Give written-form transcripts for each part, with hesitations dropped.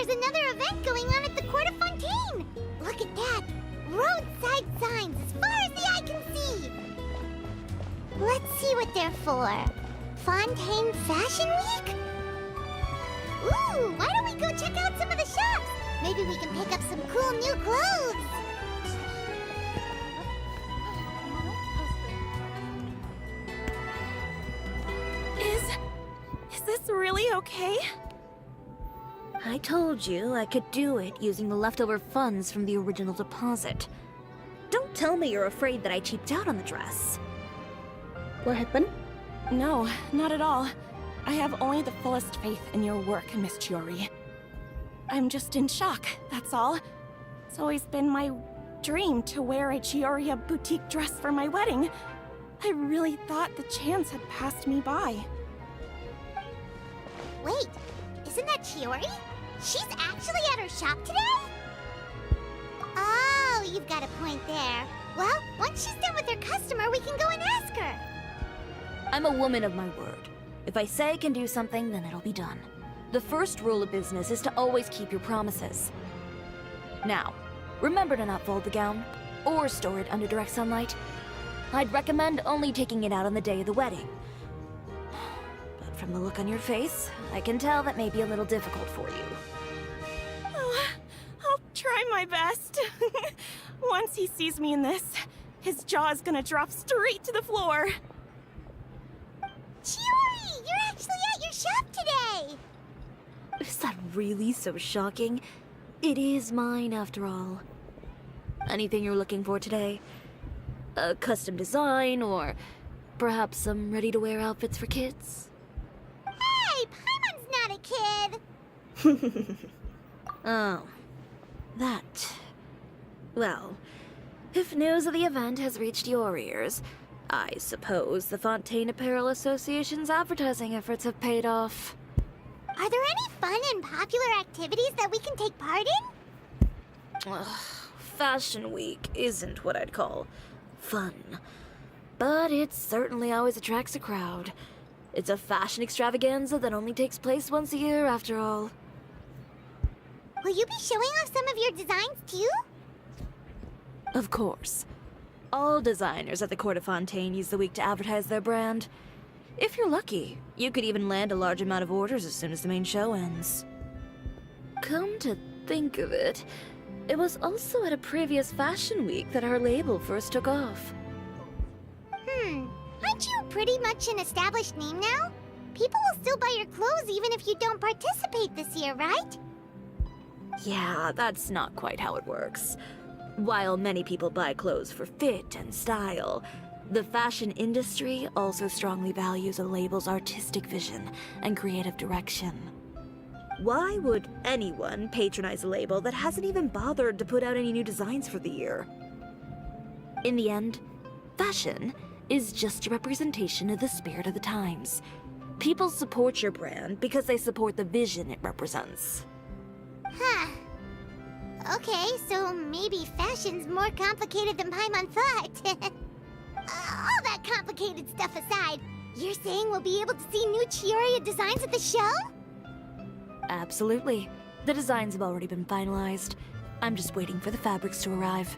there's another event going on at the court of Fontaine! Look at that! Roadside signs as far as the eye can see! Let's see what they're for. Fontaine Fashion Week? Ooh, why don't we go check out some of the shops? Maybe we can pick up some cool new clothes! Is this really okay? I told you I could do it using the leftover funds from the original deposit. Don't tell me you're afraid that I cheaped out on the dress. What happened? No, not at all. I have only the fullest faith in your work, Miss Chiori. I'm just in shock, that's all. It's always been my dream to wear a Chioria boutique dress for my wedding. I really thought the chance had passed me by. Wait, isn't that Chiori? She's actually at her shop today? Oh, you've got a point there. Well, once she's done with her customer, we can go and ask her. I'm a woman of my word. If I say I can do something, then it'll be done. The first rule of business is to always keep your promises. Now, remember to not fold the gown, or store it under direct sunlight. I'd recommend only taking it out on the day of the wedding. But from the look on your face, I can tell that may be a little difficult for you. Oh, I'll try my best. Once he sees me in this, his jaw is gonna drop straight to the floor. Chiori, you're actually at your shop today! Is that really so shocking? It is mine, after all. Anything you're looking for today? A custom design, or perhaps some ready-to-wear outfits for kids? Hey, Paimon's not a kid! Oh, that. Well, if news of the event has reached your ears, I suppose the Fontaine Apparel Association's advertising efforts have paid off. Are there any fun and popular activities that we can take part in? Ugh, Fashion Week isn't what I'd call fun. But it certainly always attracts a crowd. It's a fashion extravaganza that only takes place once a year, after all. Will you be showing off some of your designs, too? Of course. All designers at the Court of Fontaine use the week to advertise their brand. If you're lucky, you could even land a large amount of orders as soon as the main show ends. Come to think of it, it was also at a previous Fashion Week that our label first took off. Aren't you pretty much an established name now? People will still buy your clothes even if you don't participate this year, right? Yeah, that's not quite how it works. While many people buy clothes for fit and style, the fashion industry also strongly values a label's artistic vision and creative direction. Why would anyone patronize a label that hasn't even bothered to put out any new designs for the year? In the end, fashion is just a representation of the spirit of the times. People support your brand because they support the vision it represents. Huh. Okay, so maybe fashion's more complicated than Paimon thought. All that complicated stuff aside, you're saying we'll be able to see new Chioria designs at the show? Absolutely. The designs have already been finalized. I'm just waiting for the fabrics to arrive.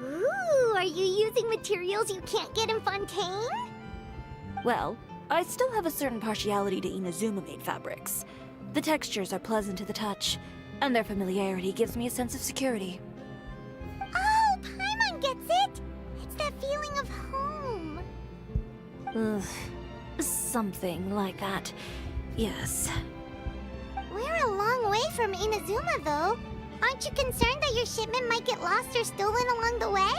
Ooh, are you using materials you can't get in Fontaine? Well, I still have a certain partiality to Inazuma-made fabrics. The textures are pleasant to the touch, and their familiarity gives me a sense of security. Oh, Paimon gets it! It's that feeling of home. Ugh. Something like that. Yes. We're a long way from Inazuma, though. Aren't you concerned that your shipment might get lost or stolen along the way?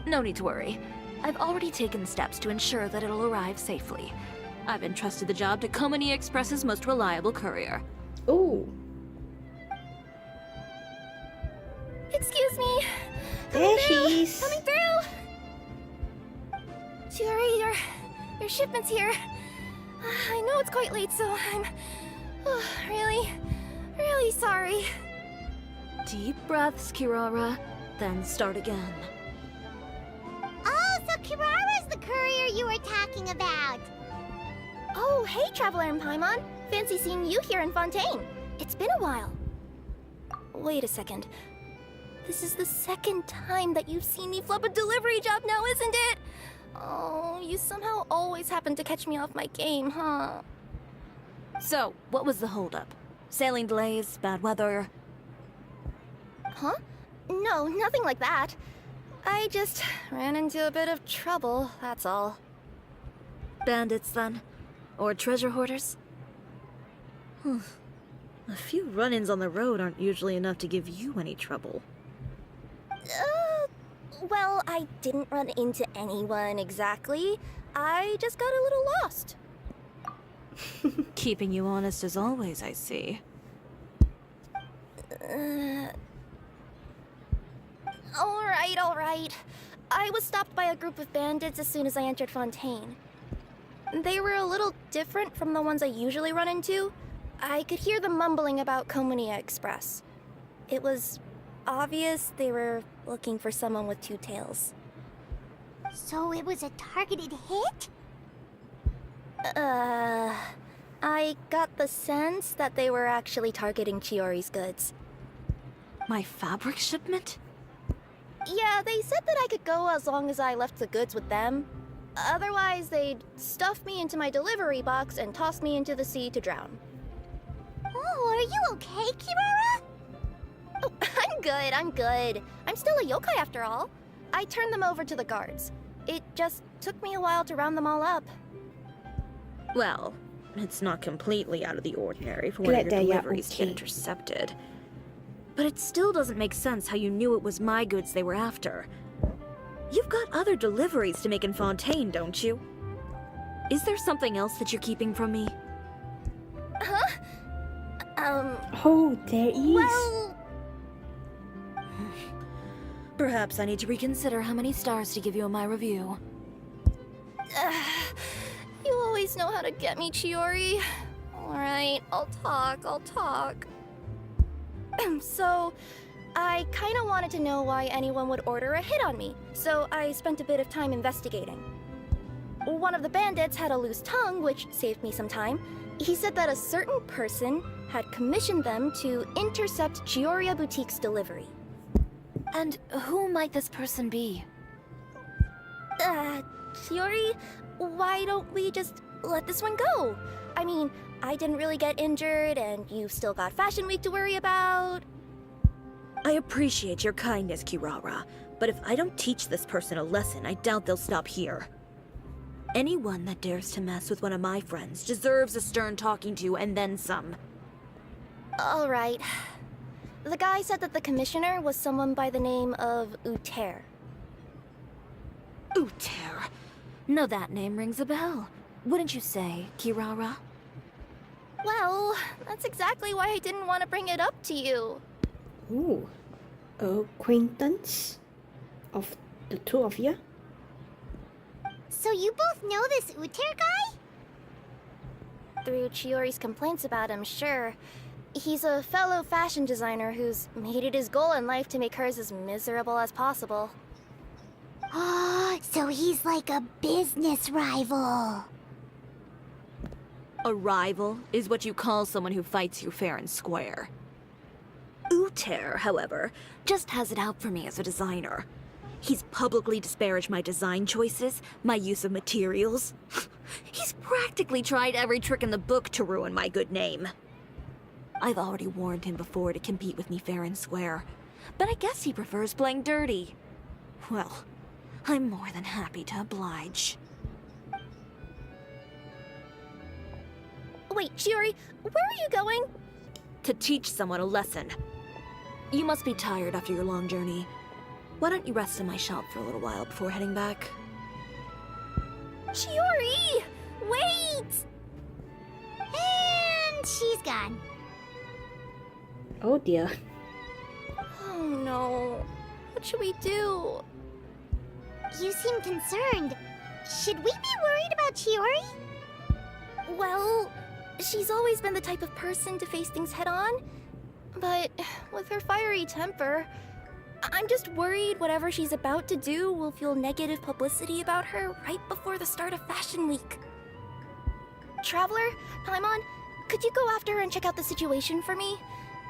No need to worry. I've already taken steps to ensure that it'll arrive safely. I've entrusted the job to Komani Express's most reliable courier. Oh, Excuse me. there she is. Coming through. Chiori, your shipment's here. I know it's quite late, so I'm really sorry. Deep breaths, Kirara, then start again. Oh, so Kirara's the courier you were talking about. Oh, hey, Traveler and Paimon. Fancy seeing you here in Fontaine. It's It's been a while. Wait a second. This is the second time that you've seen me flub a delivery job now, isn't it? Oh, you somehow always happen to catch me off my game, huh? So, what was the holdup? Sailing delays, bad weather? Huh? No, nothing like that. I just ran into a bit of trouble, that's all. Bandits, then? Or treasure hoarders? A few run-ins on the road aren't usually enough to give you any trouble. Well, I didn't run into anyone exactly. I just got a little lost. Keeping you honest as always, I see. Alright. I was stopped by a group of bandits as soon as I entered Fontaine. They were a little different from the ones I usually run into. I could hear them mumbling about Komunia Express. It was obvious they were looking for someone with two tails. So it was a targeted hit? I got the sense that they were actually targeting Chiori's goods. My fabric shipment? Yeah, they said that I could go as long as I left the goods with them. Otherwise, they'd stuff me into my delivery box and toss me into the sea to drown. Oh, are you okay, Kirara? Oh, I'm good. I'm still a yokai after all. I turned them over to the guards. It just took me a while to round them all up. Well, it's not completely out of the ordinary for one of Glad your that you're deliveries to get okay. intercepted. But it still doesn't make sense how you knew it was my goods they were after. You've got other deliveries to make in Fontaine, don't you? Is there something else that you're keeping from me? Oh, there is. Well, Perhaps I need to reconsider how many stars to give you in my review. you always know how to get me, Chiori. Alright, I'll talk. So, I kinda wanted to know why anyone would order a hit on me, so I spent a bit of time investigating. One of the bandits had a loose tongue, which saved me some time. He said that a certain person had commissioned them to intercept Chioria Boutique's delivery. And who might this person be? Chiori, why don't we just let this one go? I mean, I didn't really get injured, and you've still got Fashion Week to worry about. I appreciate your kindness, Kirara, but if I don't teach this person a lesson, I doubt they'll stop here. Anyone that dares to mess with one of my friends deserves a stern talking to and then some. Alright. The guy said that the commissioner was someone by the name of Uter. Uter. No, that name rings a bell. Wouldn't you say, Kirara? Well, that's exactly why I didn't want to bring it up to you. Ooh. Acquaintance of the two of you? So you both know this Uter guy? Through Chiori's complaints about him, sure. He's a fellow fashion designer who's made it his goal in life to make hers as miserable as possible. Oh, so he's like a business rival. A rival is what you call someone who fights you fair and square. Uter, however, just has it out for me as a designer. He's publicly disparaged my design choices, my use of materials. He's practically tried every trick in the book to ruin my good name. I've already warned him before to compete with me fair and square, but I guess he prefers playing dirty. Well, I'm more than happy to oblige. Wait, Chiori, where are you going? To teach someone a lesson. You must be tired after your long journey. Why don't you rest in my shop for a little while before heading back? Chiori! Wait! And she's gone. Oh dear. Oh no. What should we do? You seem concerned. Should we be worried about Chiori? Well, she's always been the type of person to face things head on. But with her fiery temper, I'm just worried whatever she's about to do will fuel negative publicity about her right before the start of Fashion Week. Traveler, Paimon, could you go after and check out the situation for me?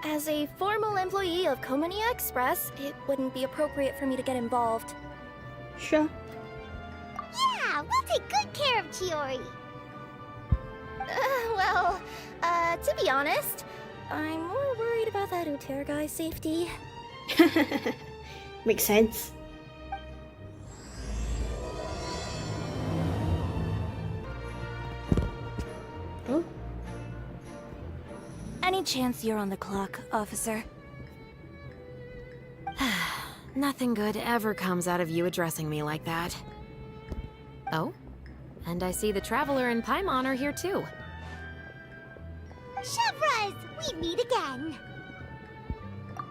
As a formal employee of Komonia Express, it wouldn't be appropriate for me to get involved. Sure. Yeah, we'll take good care of Chiori. To be honest, I'm more worried about that Uter guy's safety. Makes sense. Oh, Any chance you're on the clock, officer? Nothing good ever comes out of you addressing me like that. Oh? And I see the Traveler and Paimon are here too. Chevreuse, we meet again.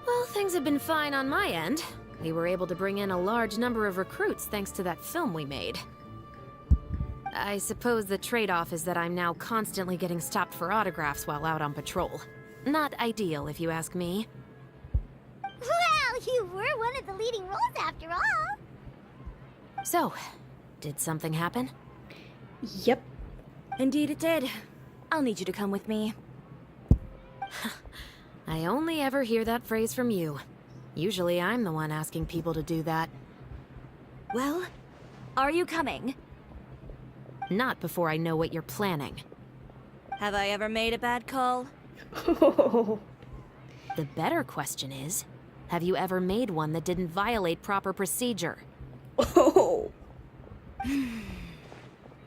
Well, things have been fine on my end. We were able to bring in a large number of recruits thanks to that film we made. I suppose the trade-off is that I'm now constantly getting stopped for autographs while out on patrol. Not ideal, if you ask me. Well, you were one of the leading roles after all. So, did something happen? yep. Indeed it did. I'll need you to come with me. I only ever hear that phrase from you. Usually I'm the one asking people to do that. Well, are you coming? Not before I know what you're planning. Have I ever made a bad call? The better question is, have you ever made one that didn't violate proper procedure? Oh.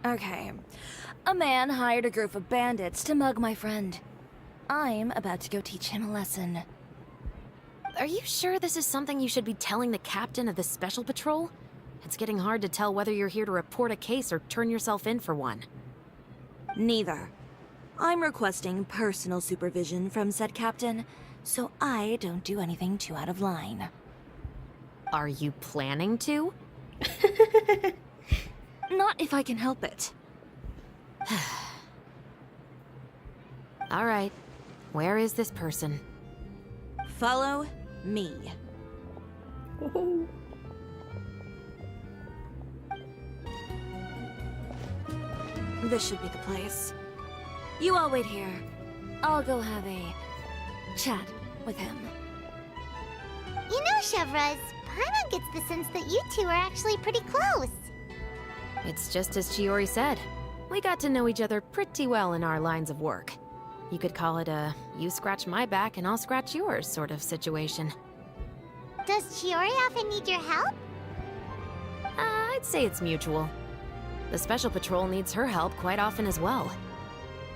Okay. A man hired a group of bandits to mug my friend. I'm about to go teach him a lesson. Are you sure this is something you should be telling the captain of the Special Patrol? It's getting hard to tell whether you're here to report a case or turn yourself in for one. Neither. I'm requesting personal supervision from said captain, so I don't do anything too out of line. Are you planning to? Not if I can help it. All right. Where is this person? Follow me. Oh. This should be the place. You all wait here. I'll go have a chat with him. You know, Chevreuse, Paimon gets the sense that you two are actually pretty close. It's just as Chiori said. We got to know each other pretty well in our lines of work. You could call it a you scratch my back and I'll scratch yours sort of situation. Does Chiori often need your help? I'd say it's mutual. The Special Patrol needs her help quite often as well.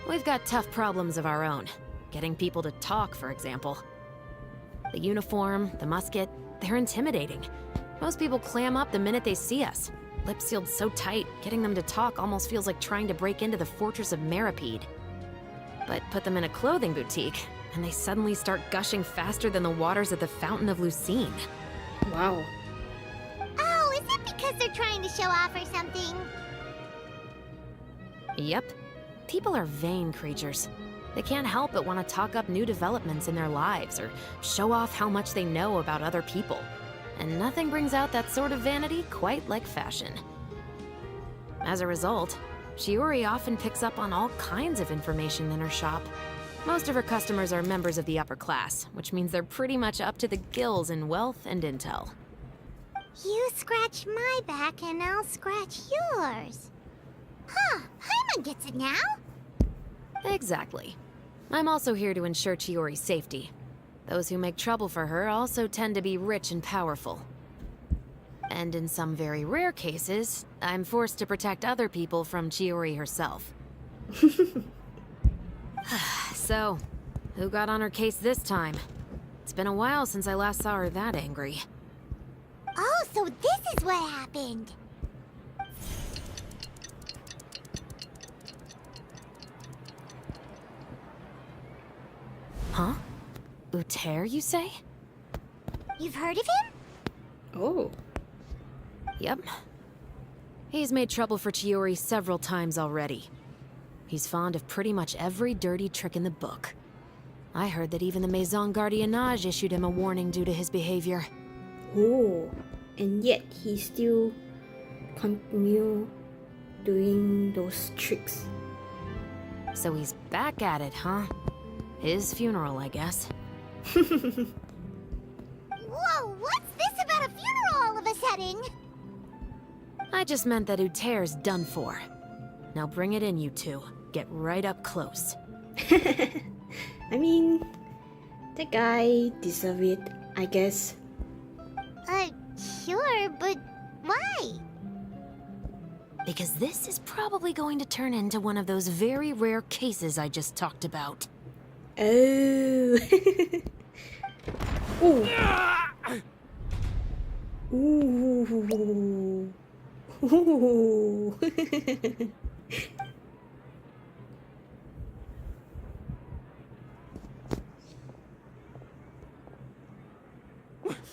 We've got tough problems of our own. Getting people to talk, for example. The uniform, the musket, they're intimidating. Most people clam up the minute they see us. Lips sealed so tight, getting them to talk almost feels like trying to break into the fortress of Meripede. But put them in a clothing boutique, and they suddenly start gushing faster than the waters at the Fountain of Lucine. Wow. Oh, is it because they're trying to show off or something? Yep. People are vain creatures. They can't help but want to talk up new developments in their lives or show off how much they know about other people. And nothing brings out that sort of vanity quite like fashion. As a result, Chiori often picks up on all kinds of information in her shop. Most of her customers are members of the upper class, which means they're pretty much up to the gills in wealth and intel. You scratch my back and I'll scratch yours. Huh, Paimon gets it now. Exactly. I'm also here to ensure Chiori's safety. Those who make trouble for her also tend to be rich and powerful. And in some very rare cases, I'm forced to protect other people from Chiori herself. So, who got on her case this time? It's been a while since I last saw her that angry. Oh, so this is what happened. Huh? Uter, you say? You've heard of him? Oh. Yep. He's made trouble for Chiori several times already. He's fond of pretty much every dirty trick in the book. I heard that even the Maison Gardiennage issued him a warning due to his behavior. Oh. And yet he still continue doing those tricks. So he's back at it, huh? His funeral, I guess. Whoa, what's this about a funeral all of a sudden? I just meant that Uter's done for. Now bring it in, you two. Get right up close. I mean, the guy deserves it, I guess. Sure, but why? Because this is probably going to turn into one of those very rare cases I just talked about. Oh. Ooh. Ooh. Ooh.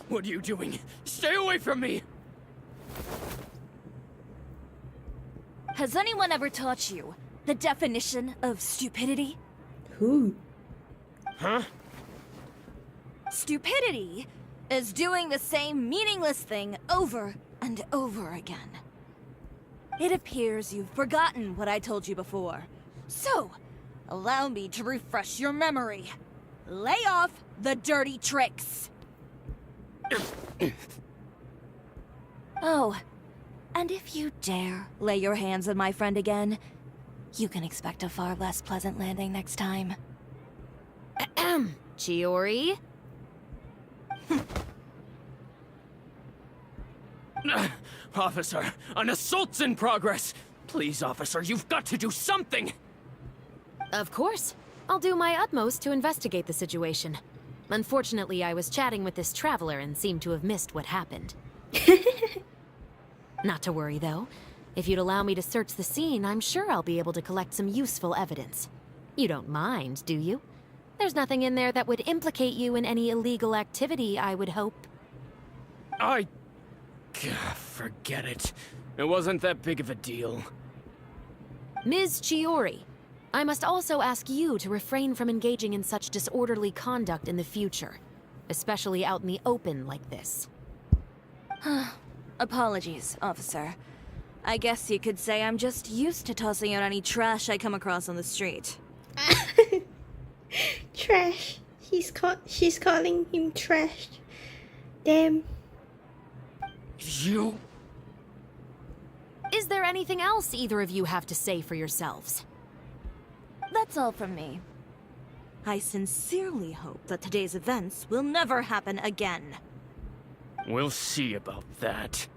What are you doing? Stay away from me! Has anyone ever taught you the definition of stupidity? Who? Huh? Stupidity is doing the same meaningless thing over and over again. It appears you've forgotten what I told you before. So, allow me to refresh your memory. Lay off the dirty tricks. Oh, and if you dare lay your hands on my friend again, you can expect a far less pleasant landing next time. Ahem. Chiori? Officer, an assault's in progress! Please, officer, you've got to do something! Of course. I'll do my utmost to investigate the situation. Unfortunately, I was chatting with this traveler and seemed to have missed what happened. Not to worry, though. If you'd allow me to search the scene, I'm sure I'll be able to collect some useful evidence. You don't mind, do you? There's nothing in there that would implicate you in any illegal activity, I would hope. Forget it. It wasn't that big of a deal. Ms. Chiori, I must also ask you to refrain from engaging in such disorderly conduct in the future, especially out in the open like this. Apologies, officer. I guess you could say I'm just used to tossing out any trash I come across on the street. Trash. She's calling him trash. Damn. You... Is there anything else either of you have to say for yourselves? That's all from me. I sincerely hope that today's events will never happen again. We'll see about that.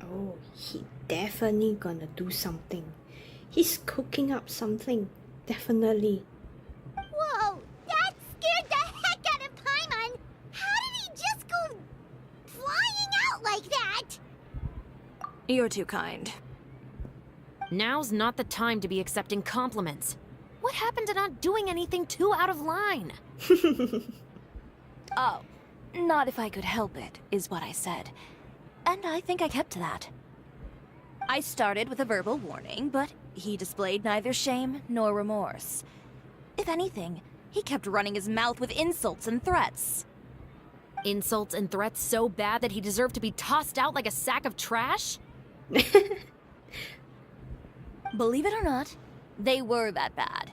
Oh, he definitely gonna do something. He's cooking up something. Definitely. Whoa, that scared the heck out of Paimon! How did he just go flying out like that? You're too kind. Now's not the time to be accepting compliments. What happened to not doing anything too out of line? Oh, not if I could help it, is what I said. And I think I kept to that. I started with a verbal warning, but he displayed neither shame nor remorse. If anything, he kept running his mouth with insults and threats. Insults and threats so bad that he deserved to be tossed out like a sack of trash? Believe it or not, they were that bad.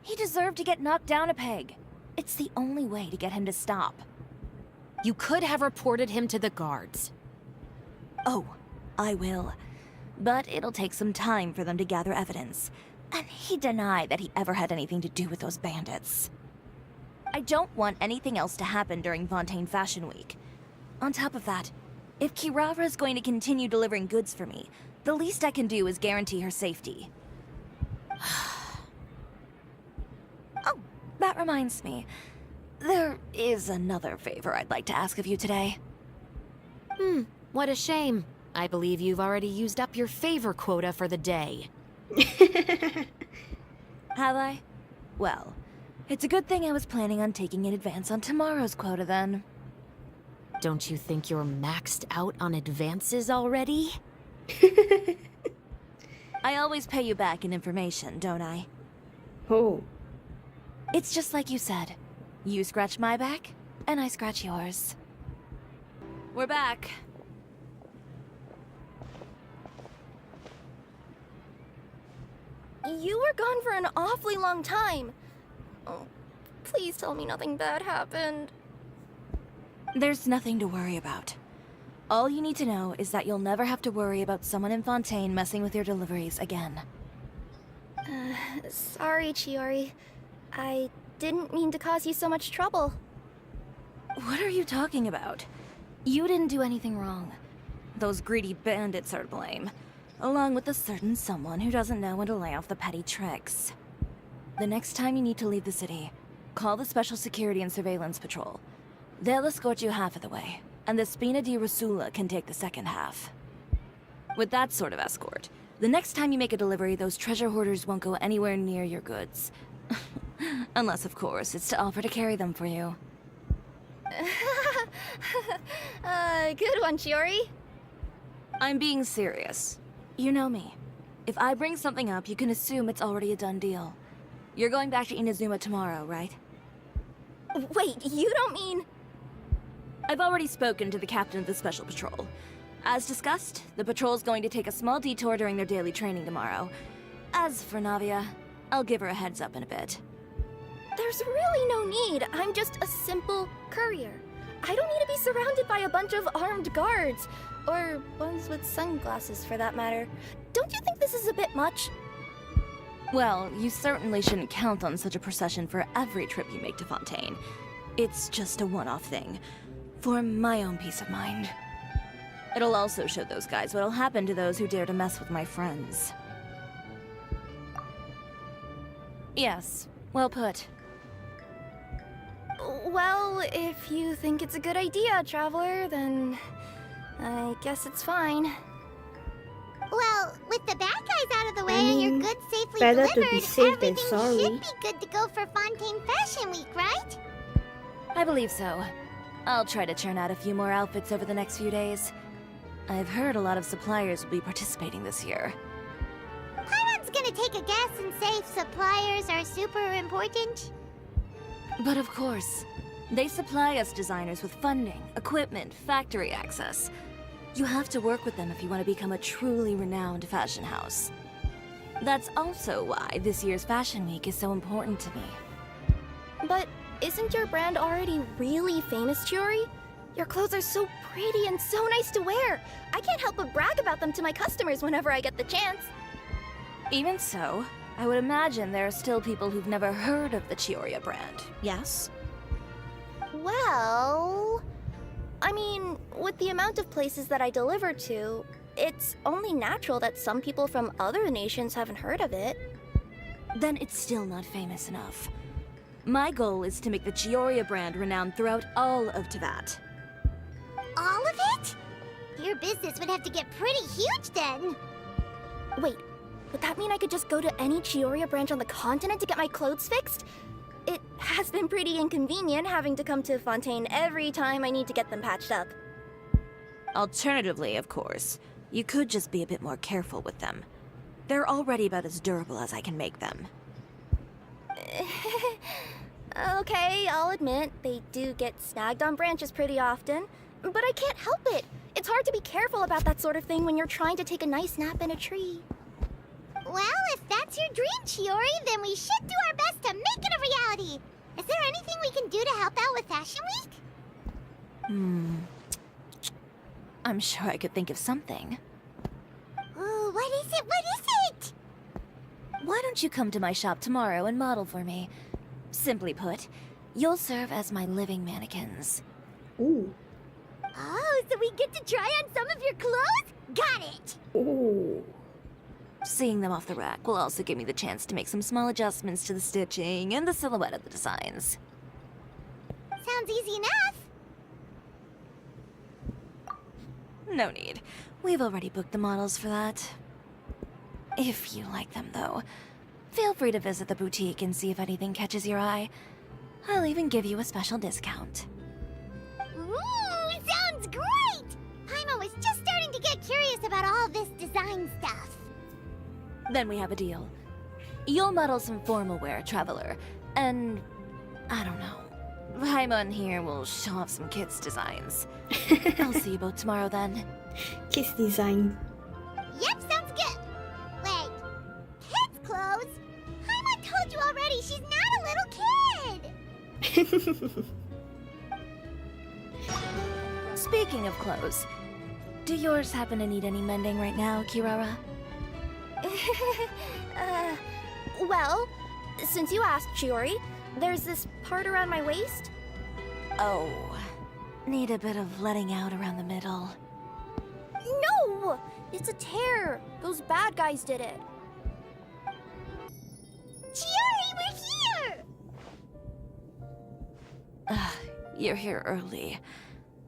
He deserved to get knocked down a peg. It's the only way to get him to stop. You could have reported him to the guards. Oh, I will. But it'll take some time for them to gather evidence. And he denied that he ever had anything to do with those bandits. I don't want anything else to happen during Fontaine Fashion Week. On top of that, if Kirara is going to continue delivering goods for me, the least I can do is guarantee her safety. Oh, that reminds me. There is another favor I'd like to ask of you today. What a shame. I believe you've already used up your favor quota for the day. Have I? Well, it's a good thing I was planning on taking an advance on tomorrow's quota then. Don't you think you're maxed out on advances already? I always pay you back in information, don't I? Oh. It's just like you said. You scratch my back, and I scratch yours. We're back. you were gone for an awfully long time. Oh, please tell me nothing bad happened. There's nothing to worry about. All you need to know is that you'll never have to worry about someone in Fontaine messing with your deliveries again. Sorry, Chiori. I didn't mean to cause you so much trouble. What are you talking about? You didn't do anything wrong. Those greedy bandits are to blame, along with a certain someone who doesn't know when to lay off the petty tricks. The next time you need to leave the city, call the Special Security and Surveillance Patrol. They'll escort you half of the way, and the Spina di Rosula can take the second half. With that sort of escort, the next time you make a delivery, those treasure hoarders won't go anywhere near your goods. Unless, of course, it's to offer to carry them for you. Good one, Chiori. I'm being serious. You know me. If I bring something up, you can assume it's already a done deal. You're going back to Inazuma tomorrow, right? Wait, you don't mean... I've already spoken to the captain of the Special Patrol. As discussed, the patrol's going to take a small detour during their daily training tomorrow. As for Navia, I'll give her a heads up in a bit. There's really no need. I'm just a simple courier. I don't need to be surrounded by a bunch of armed guards. Or ones with sunglasses, for that matter. Don't you think this is a bit much? Well, you certainly shouldn't count on such a procession for every trip you make to Fontaine. It's just a one-off thing. For my own peace of mind. It'll also show those guys what'll happen to those who dare to mess with my friends. Yes, well put. Well, if you think it's a good idea, Traveler, then I guess it's fine. Well, with the bad guys out of the way I and mean, your goods safely better to delivered, be safe than everything sorry. should be good to go for Fontaine Fashion Week, right? I believe so. I'll try to churn out a few more outfits over the next few days. I've heard a lot of suppliers will be participating this year. Paimon's gonna take a guess and say suppliers are super important. But of course, they supply us designers with funding, equipment, factory access. You have to work with them if you want to become a truly renowned fashion house. That's also why this year's Fashion Week is so important to me. But isn't your brand already really famous, Chiori? Your clothes are so pretty and so nice to wear. I can't help but brag about them to my customers whenever I get the chance. Even so, I would imagine there are still people who've never heard of the Cisoria brand, yes? Well... I mean, with the amount of places that I deliver to, it's only natural that some people from other nations haven't heard of it. Then it's still not famous enough. My goal is to make the Cisoria brand renowned throughout all of Teyvat. All of it? Your business would have to get pretty huge then. Wait, would that mean I could just go to any Cisoria branch on the continent to get my clothes fixed? It has been pretty inconvenient having to come to Fontaine every time I need to get them patched up. Alternatively, of course, you could just be a bit more careful with them. They're already about as durable as I can make them. Okay, I'll admit, they do get snagged on branches pretty often, but I can't help it. It's hard to be careful about that sort of thing when you're trying to take a nice nap in a tree. Well, if that's your dream, Chiori, then we should do our best to make it a reality. Is there anything we can do to help out with Fashion Week? I'm sure I could think of something. Ooh, what is it? What is it? Why don't you come to my shop tomorrow and model for me? Simply put, you'll serve as my living mannequins. Ooh. Oh, so we get to try on some of your clothes? Got it! Ooh. Seeing them off the rack will also give me the chance to make some small adjustments to the stitching and the silhouette of the designs. Sounds easy enough. No need. We've already booked the models for that. If you like them, though, feel free to visit the boutique and see if anything catches your eye. I'll even give you a special discount. Ooh, sounds great! Paimon was just starting to get curious about all this design stuff. Then we have a deal. You'll model some formal wear, Traveler, and... I don't know. Paimon here will show off some kids' designs. I'll see you both tomorrow then. Kids design. Yep, sounds good. Wait, kids' clothes? Speaking of clothes, do yours happen to need any mending right now, Kirara? Well, since you asked, Chiori, there's this part around my waist. Oh, need a bit of letting out around the middle. No! It's a tear. Those bad guys did it. Chiori, we're here! You're here early.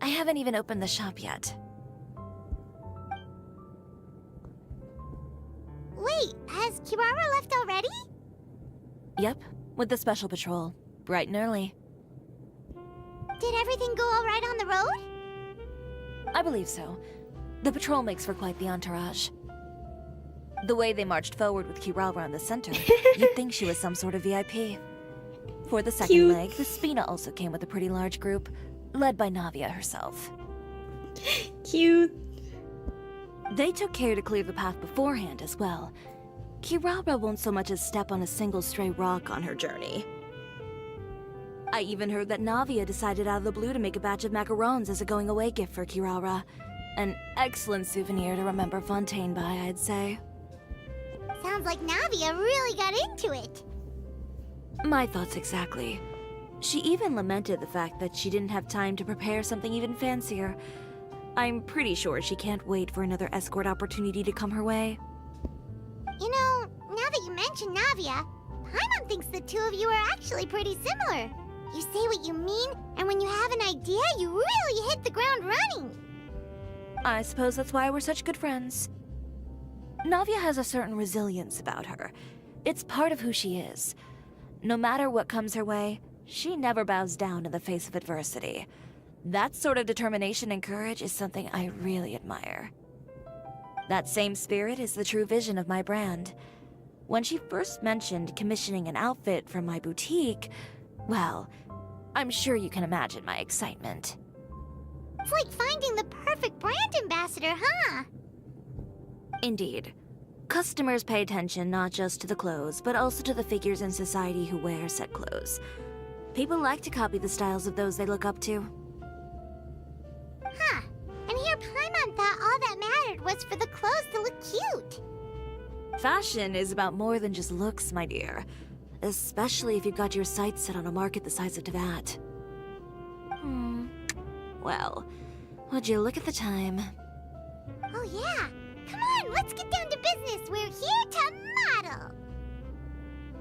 I haven't even opened the shop yet. Wait, has Kirara left already? Yep, with the special patrol. Bright and early. Did everything go all right on the road? I believe so. The patrol makes for quite the entourage. The way they marched forward with Kirara in the center, you'd think she was some sort of VIP. For the second Cute. leg, the Spina also came with a pretty large group, led by Navia herself. Cute. They took care to clear the path beforehand as well. Kirara won't so much as step on a single stray rock on her journey. I even heard that Navia decided out of the blue to make a batch of macarons as a going-away gift for Kirara. An excellent souvenir to remember Fontaine by, I'd say. Sounds like Navia really got into it. My thoughts exactly. She even lamented the fact that she didn't have time to prepare something even fancier. I'm pretty sure she can't wait for another escort opportunity to come her way. You know, now that you mention Navia, Paimon thinks the two of you are actually pretty similar. You say what you mean, and when you have an idea, you really hit the ground running. I suppose that's why we're such good friends. Navia has a certain resilience about her. It's part of who she is. No matter what comes her way, she never bows down in the face of adversity. That sort of determination and courage is something I really admire. That same spirit is the true vision of my brand. When she first mentioned commissioning an outfit from my boutique, well, I'm sure you can imagine my excitement. It's like finding the perfect brand ambassador, huh? Indeed. Customers pay attention not just to the clothes, but also to the figures in society who wear said clothes. People like to copy the styles of those they look up to. Huh. And here Paimon thought all that mattered was for the clothes to look cute. Fashion is about more than just looks, my dear. Especially if you've got your sights set on a market the size of Teyvat. Well, would you look at the time? Oh yeah. Come on, let's get down to business. We're here to model.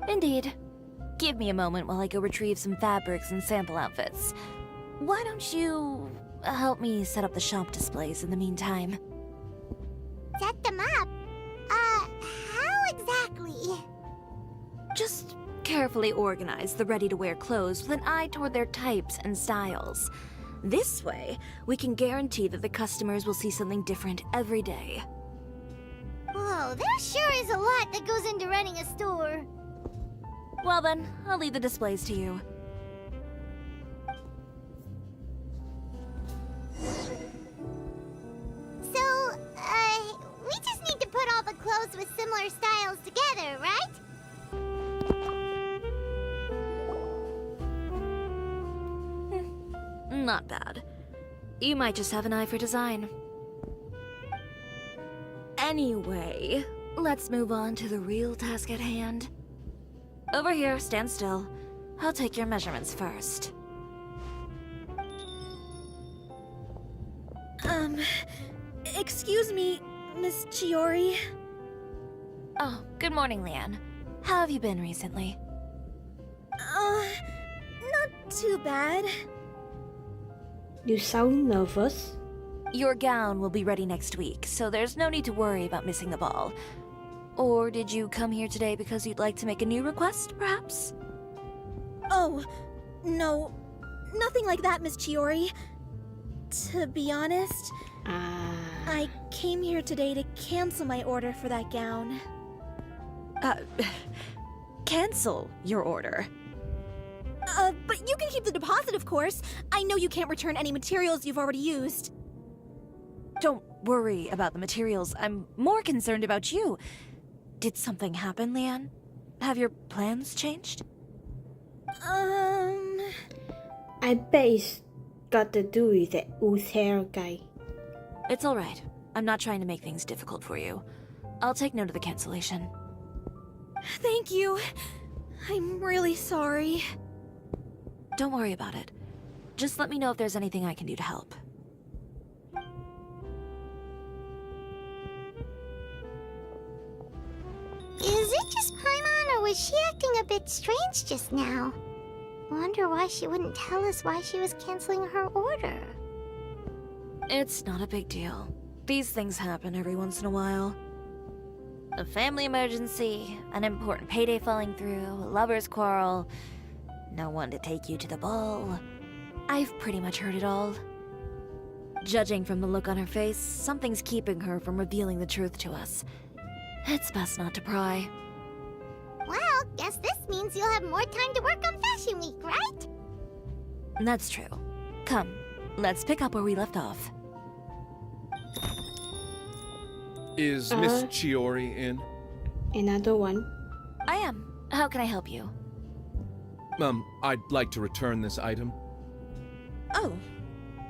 Indeed. Give me a moment while I go retrieve some fabrics and sample outfits. Why don't you help me set up the shop displays in the meantime? Set them up? How exactly? Just carefully organize the ready-to-wear clothes with an eye toward their types and styles. This way, we can guarantee that the customers will see something different every day. Whoa, there sure is a lot that goes into running a store. Well then, I'll leave the displays to you. So, we just need to put all the clothes with similar styles together, right? Not bad. You might just have an eye for design. Anyway, let's move on to the real task at hand. Over here, stand still. I'll take your measurements first. Excuse me, Miss Chiori. Oh, good morning, Leanne. How have you been recently? Not too bad. You sound nervous. Your gown will be ready next week, so there's no need to worry about missing the ball. Or did you come here today because you'd like to make a new request, perhaps? Oh, no. Nothing like that, Miss Chiori. To be honest, I came here today to cancel my order for that gown. Cancel your order. But you can keep the deposit, of course. I know you can't return any materials you've already used. Don't worry about the materials. I'm more concerned about you. Did something happen, Leanne? Have your plans changed? I bet it's got to do with that Uther guy. It's alright. I'm not trying to make things difficult for you. I'll take note of the cancellation. Thank you. I'm really sorry. Don't worry about it. Just let me know if there's anything I can do to help. Is it just Paimon, or was she acting a bit strange just now? Wonder why she wouldn't tell us why she was canceling her order. It's not a big deal. These things happen every once in a while. A family emergency, an important payday falling through, a lover's quarrel, no one to take you to the ball. I've pretty much heard it all. Judging from the look on her face, something's keeping her from revealing the truth to us. It's best not to pry. Well, guess this means you'll have more time to work on Fashion Week, right? That's true. Come, let's pick up where we left off. Is Miss Chiori in? Another one. I am. How can I help you? I'd like to return this item. Oh,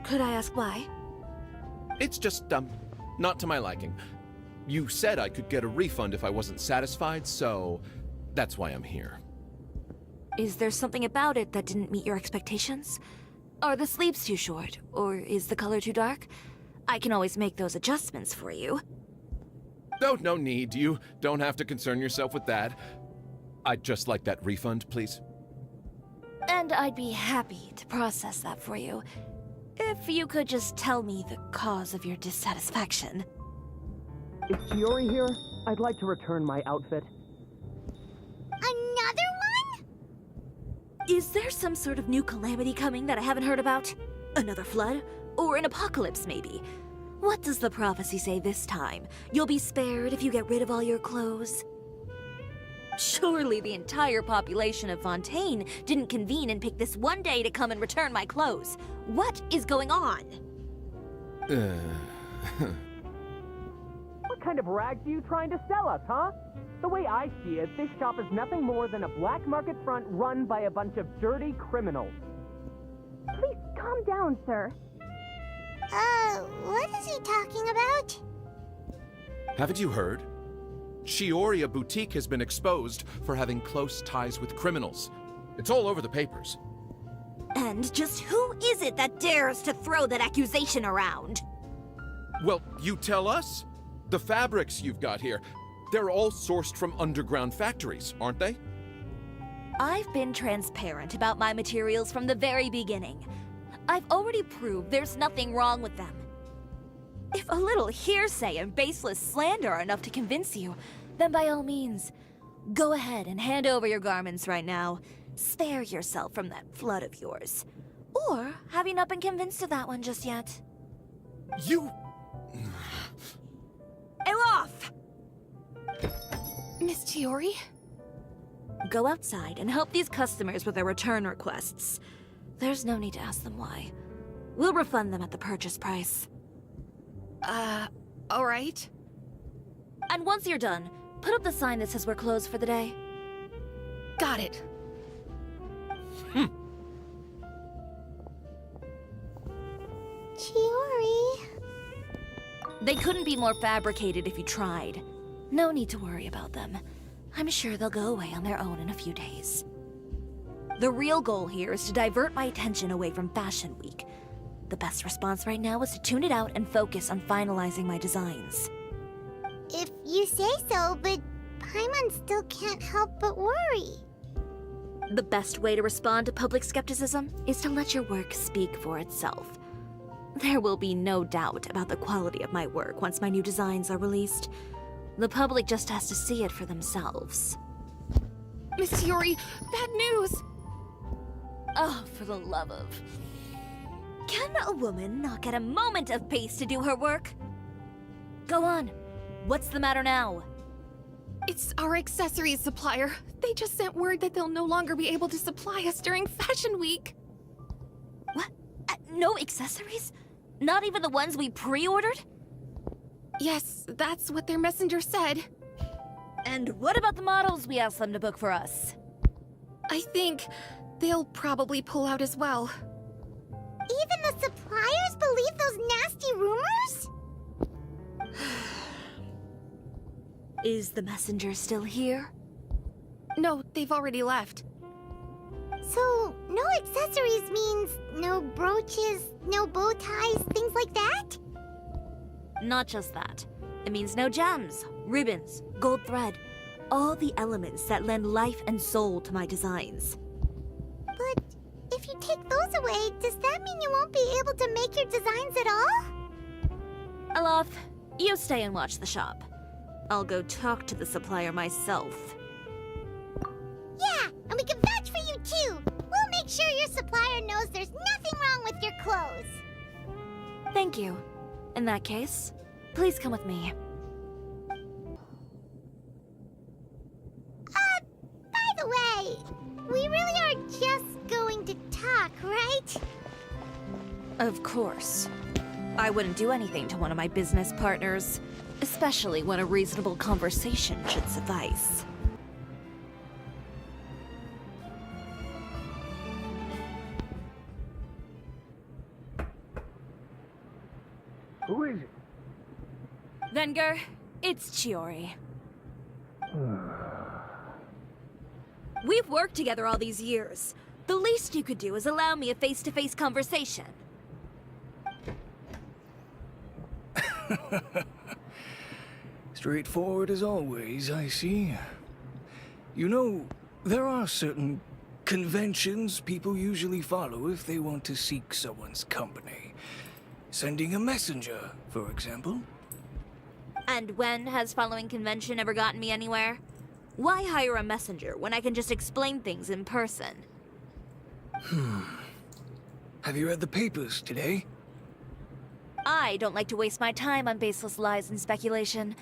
could I ask why? It's just, not to my liking. You said I could get a refund if I wasn't satisfied, so that's why I'm here. Is there something about it that didn't meet your expectations? Are the sleeves too short, or is the color too dark? I can always make those adjustments for you. No need. You don't have to concern yourself with that. I'd just like that refund, please. And I'd be happy to process that for you. If you could just tell me the cause of your dissatisfaction. Is Chiori here? I'd like to return my outfit. Another one? Is there some sort of new calamity coming that I haven't heard about? Another flood? Or an apocalypse, maybe? What does the prophecy say this time? You'll be spared if you get rid of all your clothes? Surely the entire population of Fontaine didn't convene and pick this one day to come and return my clothes. What is going on? What kind of rags are you trying to sell us, huh? The way I see it, this shop is nothing more than a black market front run by a bunch of dirty criminals. Please calm down, sir. What is he talking about? Haven't you heard? Chioria Boutique has been exposed for having close ties with criminals. It's all over the papers. And just who is it that dares to throw that accusation around? Well, you tell us. The fabrics you've got here, they're all sourced from underground factories, aren't they? I've been transparent about my materials from the very beginning. I've already proved there's nothing wrong with them. If a little hearsay and baseless slander are enough to convince you, then by all means, go ahead and hand over your garments right now. Spare yourself from that flood of yours. Or have you not been convinced of that one just yet? You... Elof! Miss Chiori? Go outside and help these customers with their return requests. There's no need to ask them why. We'll refund them at the purchase price. Alright. And once you're done, put up the sign that says we're closed for the day. Got it. Chiori. They couldn't be more fabricated if you tried. No need to worry about them. I'm sure they'll go away on their own in a few days. The real goal here is to divert my attention away from Fashion Week. The best response right now is to tune it out and focus on finalizing my designs. If you say so, but Paimon still can't help but worry. The best way to respond to public skepticism is to let your work speak for itself. There will be no doubt about the quality of my work once my new designs are released. The public just has to see it for themselves. Miss Chiori, bad news! Oh, for the love of... Can a woman not get a moment of peace to do her work? Go on. What's the matter now? It's our accessories supplier. They just sent word that they'll no longer be able to supply us during Fashion Week. What? No accessories? Not even the ones we pre-ordered? Yes, that's what their messenger said. And what about the models we asked them to book for us? I think they'll probably pull out as well. Even the suppliers believe those nasty rumors? Is the messenger still here? No, they've already left. So, no accessories means no brooches, no bow ties, things like that? Not just that. It means no gems, ribbons, gold thread, all the elements that lend life and soul to my designs. But if you take those away, does that mean you won't be able to make your designs at all? Alof, you stay and watch the shop. I'll go talk to the supplier myself. Yeah, and we can vouch for you too. We'll make sure your supplier knows there's nothing wrong with your clothes. Thank you. In that case, please come with me. By the way, we really are just going to talk, right? Of course. I wouldn't do anything to one of my business partners, especially when a reasonable conversation should suffice. Who is it? Venger, it's Chiori. We've worked together all these years. The least you could do is allow me a face-to-face conversation. Straightforward as always, I see. You know, there are certain conventions people usually follow if they want to seek someone's company. Sending a messenger, for example. And when has following convention ever gotten me anywhere? Why hire a messenger when I can just explain things in person? Have you read the papers today? I don't like to waste my time on baseless lies and speculation.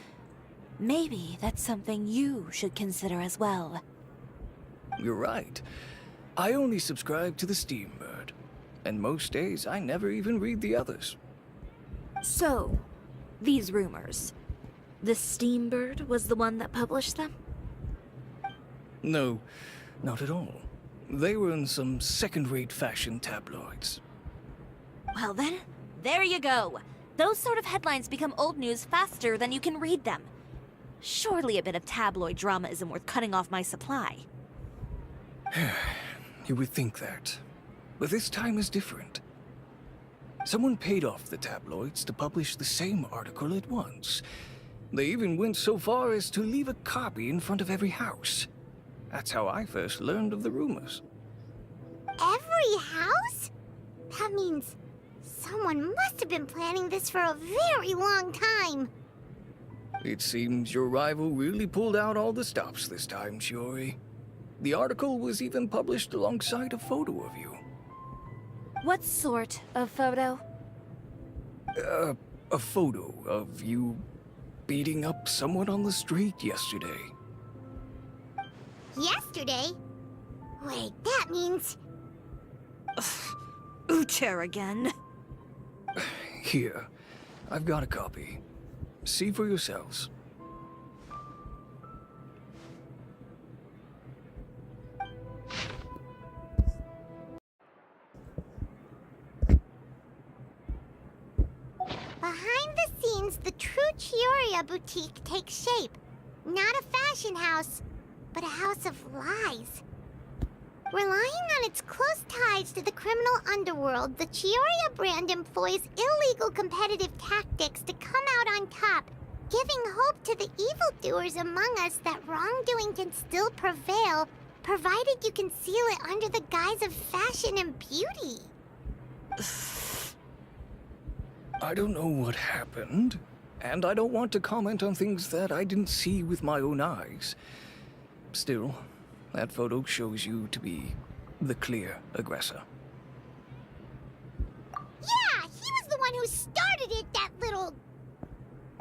Maybe that's something you should consider as well. You're right. I only subscribe to the Steambird. And most days, I never even read the others. So, these rumors. The Steambird was the one that published them? No, not at all. They were in some second-rate fashion tabloids. Well then, there you go. Those sort of headlines become old news faster than you can read them. Surely a bit of tabloid drama isn't worth cutting off my supply. You would think that. But this time is different. Someone paid off the tabloids to publish the same article at once. They even went so far as to leave a copy in front of every house. That's how I first learned of the rumors. Every house? That means someone must have been planning this for a very long time. It seems your rival really pulled out all the stops this time, Chiori. The article was even published alongside a photo of you. What sort of photo? A photo of you beating up someone on the street yesterday. Yesterday? Wait, that means... Ucher again. Here, I've got a copy. See for yourselves. Behind the scenes, the true Cisoria boutique takes shape. Not a fashion house, but a house of lies. Relying on its close ties to the criminal underworld, the Cisoria brand employs illegal competitive tactics to come out on top, giving hope to the evildoers among us that wrongdoing can still prevail, provided you conceal it under the guise of fashion and beauty. I don't know what happened, and I don't want to comment on things that I didn't see with my own eyes. Still, that photo shows you to be the clear aggressor. Yeah, he was the one who started it, that little...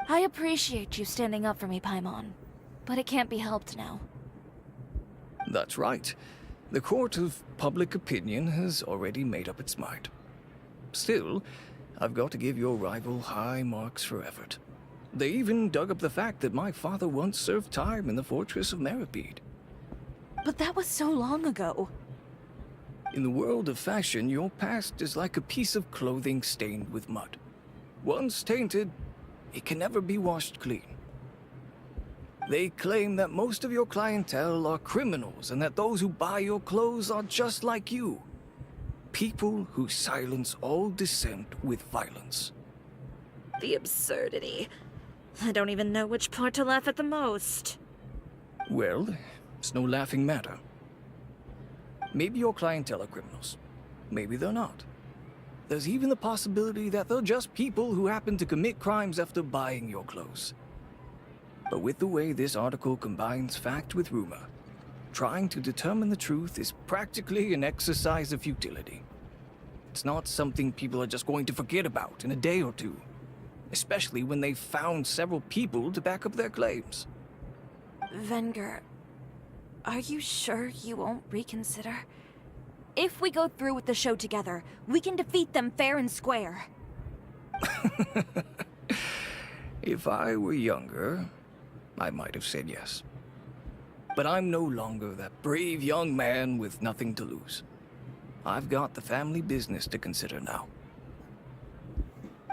I appreciate you standing up for me, Paimon, but it can't be helped now. That's right. The court of public opinion has already made up its mind. Still, I've got to give your rival high marks for effort. They even dug up the fact that my father once served time in the fortress of Meripede. But that was so long ago. In the world of fashion, your past is like a piece of clothing stained with mud. Once tainted, it can never be washed clean. They claim that most of your clientele are criminals and that those who buy your clothes are just like you. People who silence all dissent with violence. The absurdity. I don't even know which part to laugh at the most. Well, it's no laughing matter. Maybe your clientele are criminals. Maybe they're not. There's even the possibility that they're just people who happen to commit crimes after buying your clothes. But with the way this article combines fact with rumor, trying to determine the truth is practically an exercise of futility. It's not something people are just going to forget about in a day or two, especially when they've found several people to back up their claims. Venger, are you sure you won't reconsider? If we go through with the show together, we can defeat them fair and square. If I were younger, I might have said yes. But I'm no longer that brave young man with nothing to lose. I've got the family business to consider now.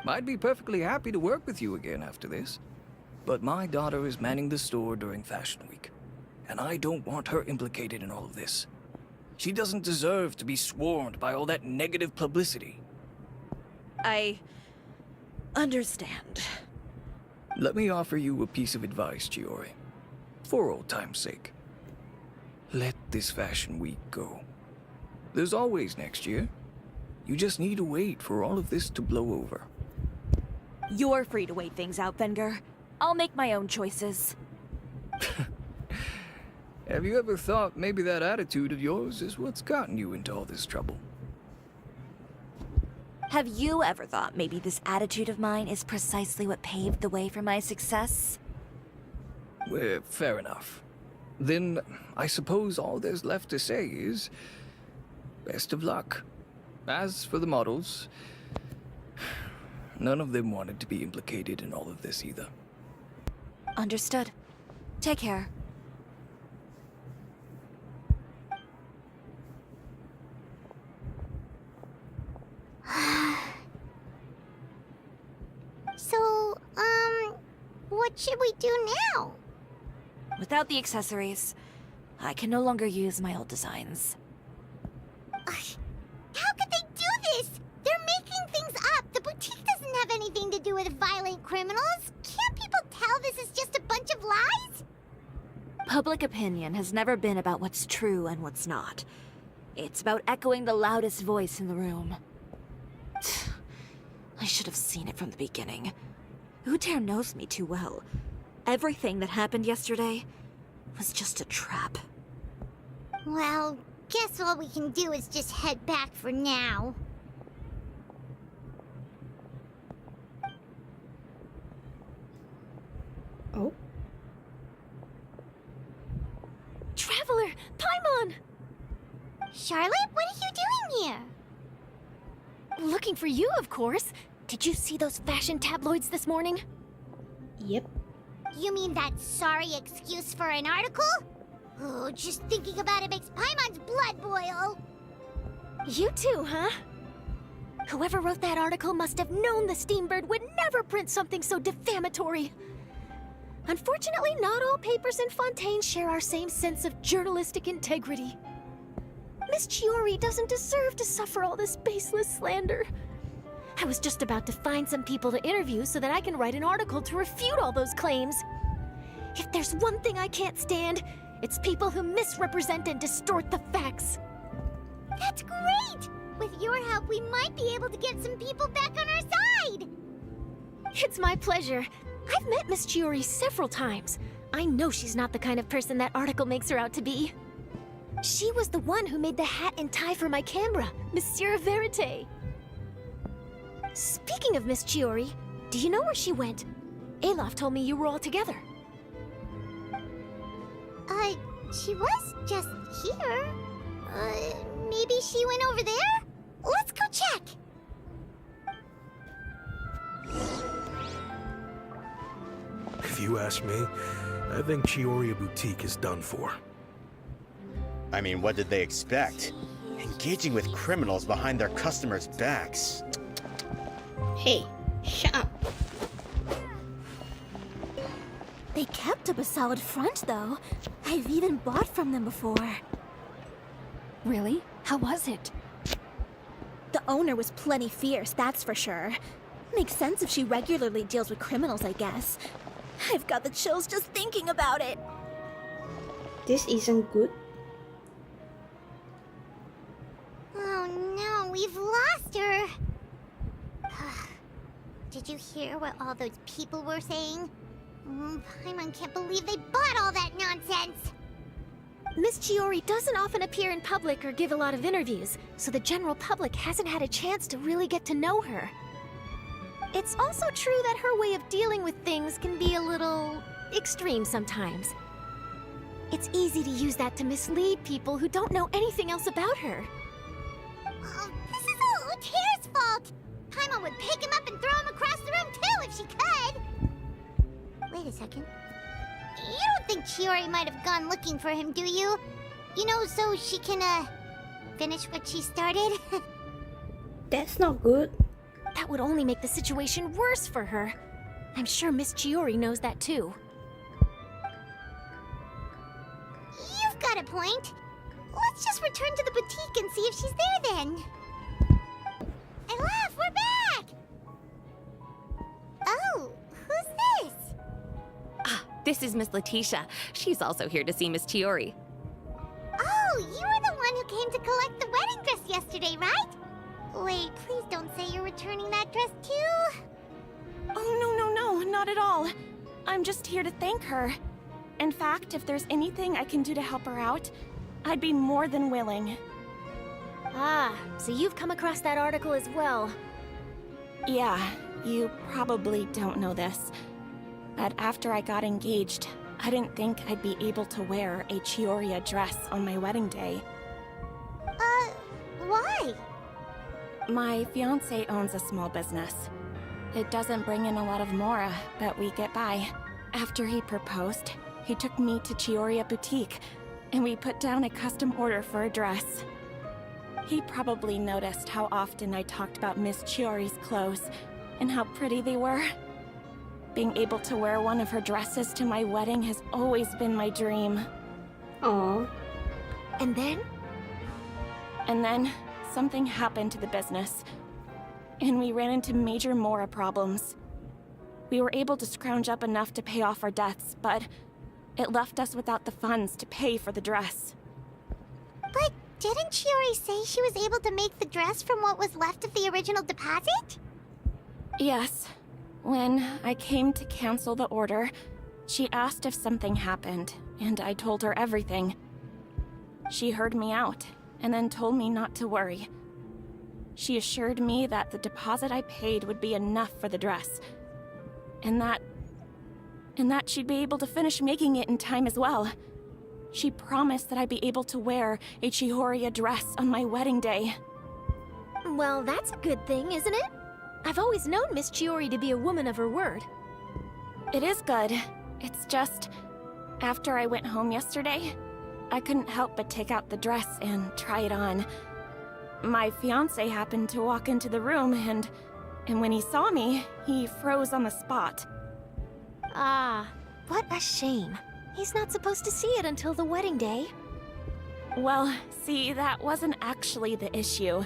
I'd be perfectly happy to work with you again after this, but my daughter is manning the store during Fashion Week, and I don't want her implicated in all of this. She doesn't deserve to be swarmed by all that negative publicity. I understand. Let me offer you a piece of advice, Chiori. For old time's sake. Let this Fashion Week go. There's always next year. You just need to wait for all of this to blow over. You're free to wait things out, Venger. I'll make my own choices. Have you ever thought maybe that attitude of yours is what's gotten you into all this trouble? Have you ever thought maybe this attitude of mine is precisely what paved the way for my success? Well, fair enough. Then I suppose all there's left to say is best of luck. As for the models, none of them wanted to be implicated in all of this either. Understood. Take care. So, what should we do now? Without the accessories, I can no longer use my old designs. How could they do this? They're making things up. The boutique doesn't have anything to do with violent criminals. Can't people tell this is just a bunch of lies? Public opinion has never been about what's true and what's not. It's about echoing the loudest voice in the room. I should have seen it from the beginning. Uter knows me too well. Everything that happened yesterday was just a trap. Well, guess all we can do is just head back for now. Oh? Traveler! Paimon! Charlotte, what are you doing here? Looking for you, of course. Did you see those fashion tabloids this morning? Yep. You mean that sorry excuse for an article? Oh, just thinking about it makes Paimon's blood boil. You too, huh? Whoever wrote that article must have known the Steambird would never print something so defamatory. Unfortunately, not all papers in Fontaine share our same sense of journalistic integrity. Miss Chiori doesn't deserve to suffer all this baseless slander. I was just about to find some people to interview so that I can write an article to refute all those claims. If there's one thing I can't stand, it's people who misrepresent and distort the facts. That's great! With your help, we might be able to get some people back on our side! It's my pleasure. I've met Miss Chiori several times. I know she's not the kind of person that article makes her out to be. She was the one who made the hat and tie for my camera, Monsieur Verite. Speaking of Miss Chiori, do you know where she went? Alof told me you were all together. She was just here. Maybe she went over there? Let's go check! If you ask me, I think Cisoria Boutique is done for. I mean, what did they expect? Engaging with criminals behind their customers' backs. Hey, shut up. They kept up a solid front, though. I've even bought from them before. Really? How was it? The owner was plenty fierce, that's for sure. Makes sense if she regularly deals with criminals, I guess. I've got the chills just thinking about it. This isn't good. Oh no, we've lost her. Did you hear what all those people were saying? Paimon can't believe they bought all that nonsense. Miss Chiori doesn't often appear in public or give a lot of interviews, so the general public hasn't had a chance to really get to know her. It's also true that her way of dealing with things can be a little extreme sometimes. It's easy to use that to mislead people who don't know anything else about her. Oh, this is all Utier's fault. Paimon would pick him up and throw him across the room too if she could. Wait a second. You don't think Chiori might have gone looking for him, do you? You know, so she can, finish what she started? That's not good. That would only make the situation worse for her. I'm sure Miss Chiori knows that too. You've got a point. Let's just return to the boutique and see if she's there then. Elaf, we're back! Oh, who's this? This is Miss Letitia. She's also here to see Miss Chiori. Oh, you were the one who came to collect the wedding dress yesterday, right? Wait, please don't say you're returning that dress too. Oh, no, not at all. I'm just here to thank her. In fact, if there's anything I can do to help her out, I'd be more than willing. Ah, so you've come across that article as well. Yeah, you probably don't know this, but after I got engaged, I didn't think I'd be able to wear a Chiori dress on my wedding day. Why? My fiancé owns a small business. It doesn't bring in a lot of mora, but we get by. After he proposed, he took me to Chiori boutique, and we put down a custom order for a dress. He probably noticed how often I talked about Miss Chiori's clothes, and how pretty they were. Being able to wear one of her dresses to my wedding has always been my dream. Aww. And then? And then, something happened to the business, and we ran into major mora problems. We were able to scrounge up enough to pay off our debts, but it left us without the funds to pay for the dress. But didn't Chiori say she was able to make the dress from what was left of the original deposit? Yes. When I came to cancel the order, she asked if something happened, and I told her everything. She heard me out, and then told me not to worry. She assured me that the deposit I paid would be enough for the dress, and that she'd be able to finish making it in time as well. She promised that I'd be able to wear a Chiori dress on my wedding day. Well, that's a good thing, isn't it? I've always known Miss Chiori to be a woman of her word. It is good. It's just, after I went home yesterday, I couldn't help but take out the dress and try it on. My fiancé happened to walk into the room, and when he saw me, he froze on the spot. Ah, what a shame. He's not supposed to see it until the wedding day. Well, see, that wasn't actually the issue.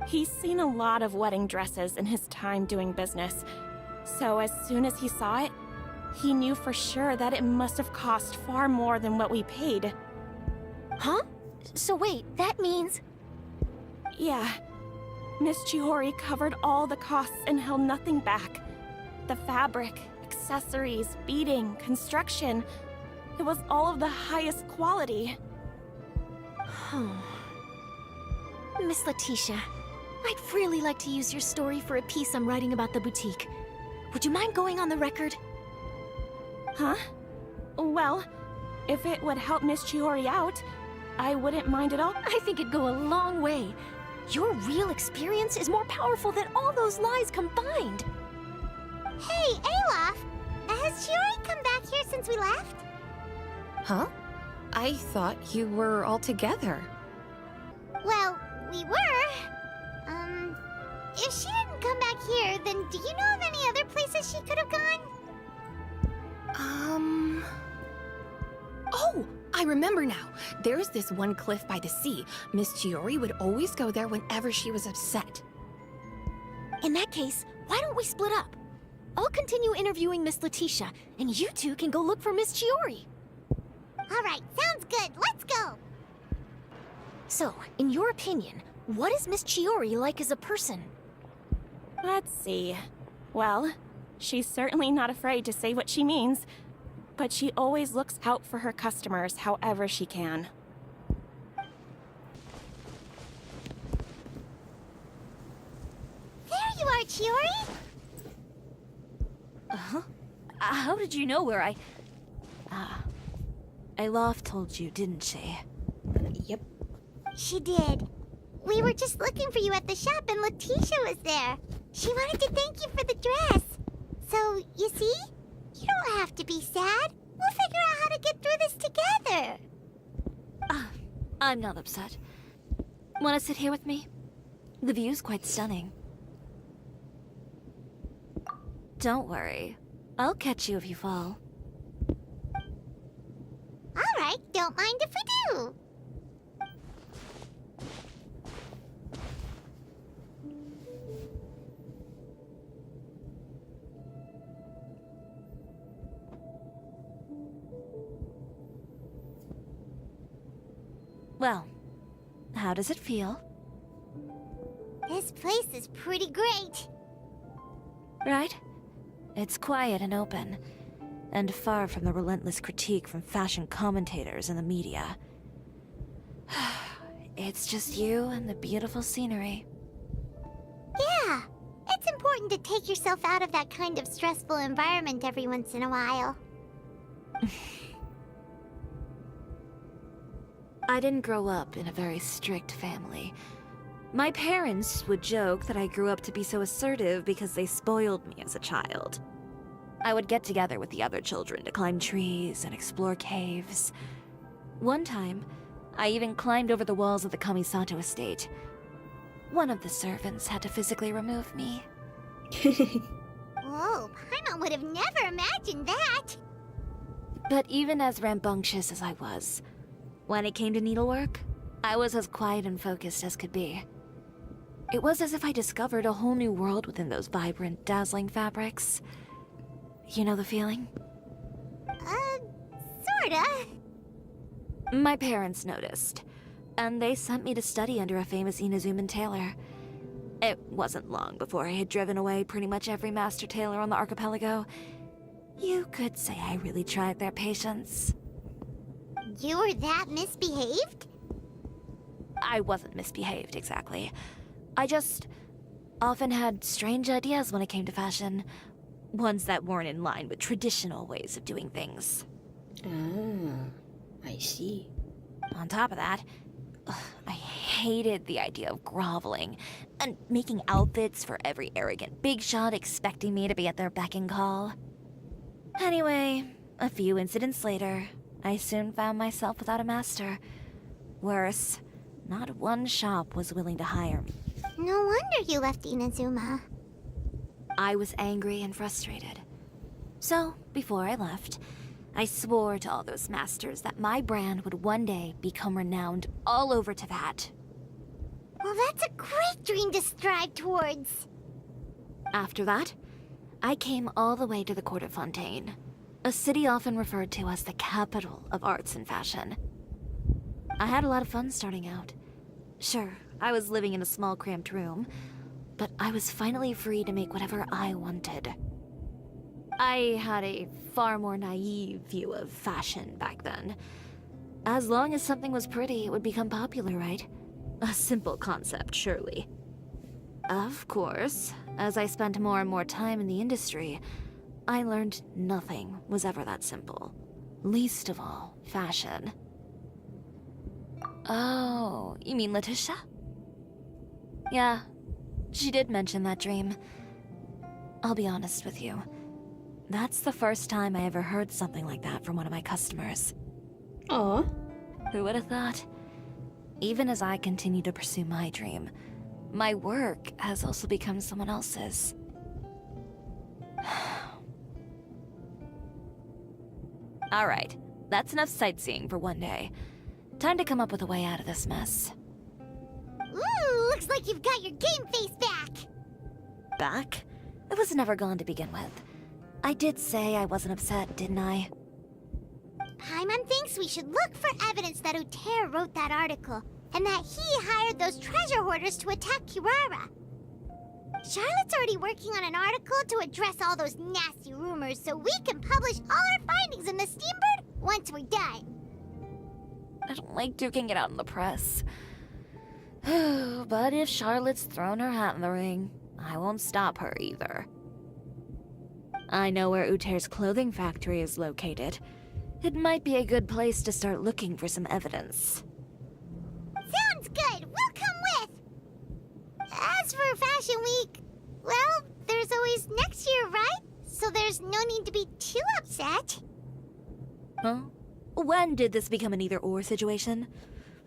He's seen a lot of wedding dresses in his time doing business, so as soon as he saw it, he knew for sure that it must have cost far more than what we paid. Huh? So wait, that means... Yeah. Miss Chiori covered all the costs and held nothing back. The fabric, accessories, beading, construction. It was all of the highest quality. Miss Letitia, I'd really like to use your story for a piece I'm writing about the boutique. Would you mind going on the record? Huh? Well, if it would help Miss Chiori out, I wouldn't mind at all. I think it'd go a long way. Your real experience is more powerful than all those lies combined. Hey, Olaf! Has Chiori come back here since we left? Huh? I thought you were all together. Well, we were. If she didn't come back here, then do you know of any other places she could have gone? Oh, I remember now. There's this one cliff by the sea. Miss Chiori would always go there whenever she was upset. In that case, why don't we split up? I'll continue interviewing Miss Letitia, and you two can go look for Miss Chiori. Alright, sounds good. Let's go! So, in your opinion, what is Miss Chiori like as a person? Let's see. Well, she's certainly not afraid to say what she means, but she always looks out for her customers however she can. There you are, Chiori! Uh-huh. How did you know where I... Alof told you, didn't she? Yep. She did. We were just looking for you at the shop and Letitia was there. She wanted to thank you for the dress. So, you see? You don't have to be sad. We'll figure out how to get through this together. I'm not upset. Want to sit here with me? The view's quite stunning. Don't worry. I'll catch you if you fall. Alright, don't mind if we do. Well, how does it feel? This place is pretty great. Right? It's quiet and open, and far from the relentless critique from fashion commentators and the media. It's just you and the beautiful scenery. Yeah, it's important to take yourself out of that kind of stressful environment every once in a while. I didn't grow up in a very strict family. My parents would joke that I grew up to be so assertive because they spoiled me as a child. I would get together with the other children to climb trees and explore caves. One time, I even climbed over the walls of the Kamisato estate. One of the servants had to physically remove me. Whoa, Paimon would have never imagined that. But even as rambunctious as I was, when it came to needlework, I was as quiet and focused as could be. It was as if I discovered a whole new world within those vibrant, dazzling fabrics. You know the feeling? Sorta. My parents noticed, and they sent me to study under a famous Inazuman tailor. It wasn't long before I had driven away pretty much every master tailor on the archipelago. You could say I really tried their patience. You were that misbehaved? I wasn't misbehaved, exactly. I just often had strange ideas when it came to fashion. Ones that weren't in line with traditional ways of doing things. Ah, I see. On top of that, I hated the idea of groveling and making outfits for every arrogant big shot expecting me to be at their beck and call. Anyway, a few incidents later, I soon found myself without a master. Worse, not one shop was willing to hire me. No wonder you left Inazuma. I was angry and frustrated. So, before I left, I swore to all those masters that my brand would one day become renowned all over Teyvat. Well, that's a great dream to strive towards. After that, I came all the way to the court of Fontaine, a city often referred to as the capital of arts and fashion. I had a lot of fun starting out. Sure, I was living in a small cramped room, but I was finally free to make whatever I wanted. I had a far more naive view of fashion back then. As long as something was pretty, it would become popular, right? A simple concept, surely. Of course, as I spent more and more time in the industry, I learned nothing was ever that simple. Least of all, fashion. Oh, you mean Letitia? Yeah, she did mention that dream. I'll be honest with you. That's the first time I ever heard something like that from one of my customers. Aw. Who would have thought? Even as I continue to pursue my dream, my work has also become someone else's. Alright, that's enough sightseeing for one day. Time to come up with a way out of this mess. Ooh, looks like you've got your game face back! Back? It was never gone to begin with. I did say I wasn't upset, didn't I? Paimon thinks we should look for evidence that Uter wrote that article, and that he hired those treasure hoarders to attack Kirara. Charlotte's already working on an article to address all those nasty rumors so we can publish all our findings in the Steambird once we're done. I don't like duking it out in the press. But if Charlotte's thrown her hat in the ring, I won't stop her either. I know where Uter's clothing factory is located. It might be a good place to start looking for some evidence. Sounds good! We'll come with! As for Fashion Week, well, there's always next year, right? So there's no need to be too upset. Huh? When did this become an either-or situation?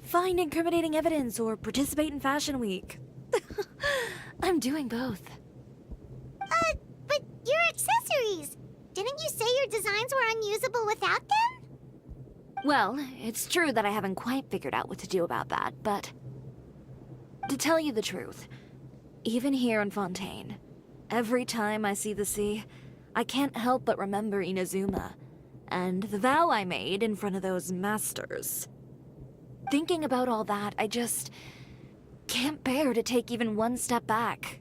Find incriminating evidence or participate in Fashion Week. I'm doing both. But your accessories! Didn't you say your designs were unusable without them? Well, it's true that I haven't quite figured out what to do about that, but... to tell you the truth, even here in Fontaine, every time I see the sea, I can't help but remember Inazuma, and the vow I made in front of those masters. Thinking about all that, I just can't bear to take even one step back.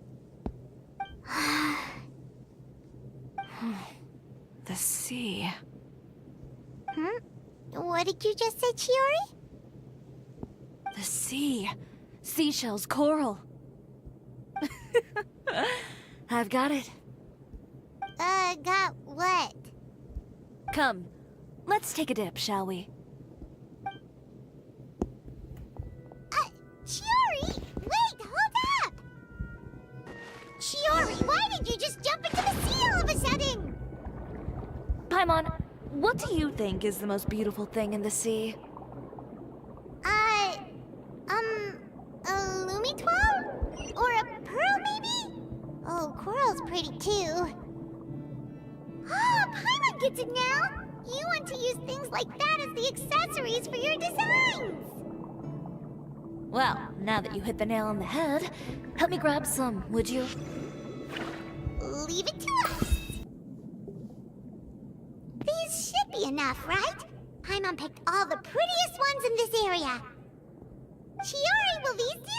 The sea. What did you just say, Chiori? The sea. Seashells, coral. I've got it. Got what? Come, let's take a dip, shall we? Chiori! Wait, hold up! Chiori, why did you just jump into the sea all of a sudden? Paimon, what do you think is the most beautiful thing in the sea? A Lumitwell? Or a pearl, maybe? Oh, coral's pretty too. Oh, Paimon gets it now! You want to use things like that as the accessories for your designs! Well, now that you hit the nail on the head, help me grab some, would you? Leave it to us! These should be enough, right? Paimon picked all the prettiest ones in this area. Chiori, will these do?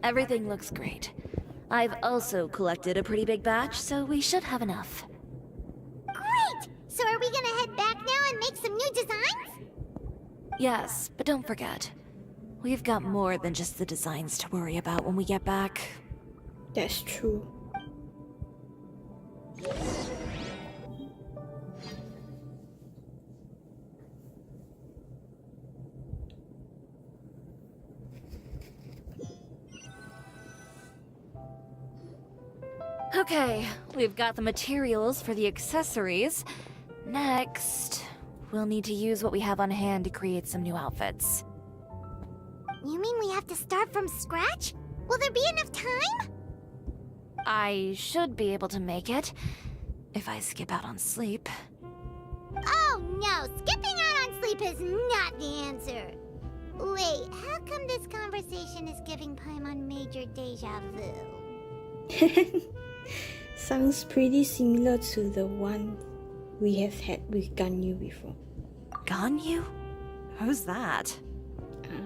Everything looks great. I've also collected a pretty big batch, so we should have enough. Great! So are we gonna head back now and make some new designs? Yes, but don't forget, we've got more than just the designs to worry about when we get back. That's true. Okay, we've got the materials for the accessories. Next, we'll need to use what we have on hand to create some new outfits. You mean we have to start from scratch? Will there be enough time? I should be able to make it, if I skip out on sleep. Oh no, skipping out on sleep is not the answer. Wait, how come this conversation is giving Paimon major deja vu? Sounds pretty similar to the one we have had with Ganyu before. Ganyu? Who's that?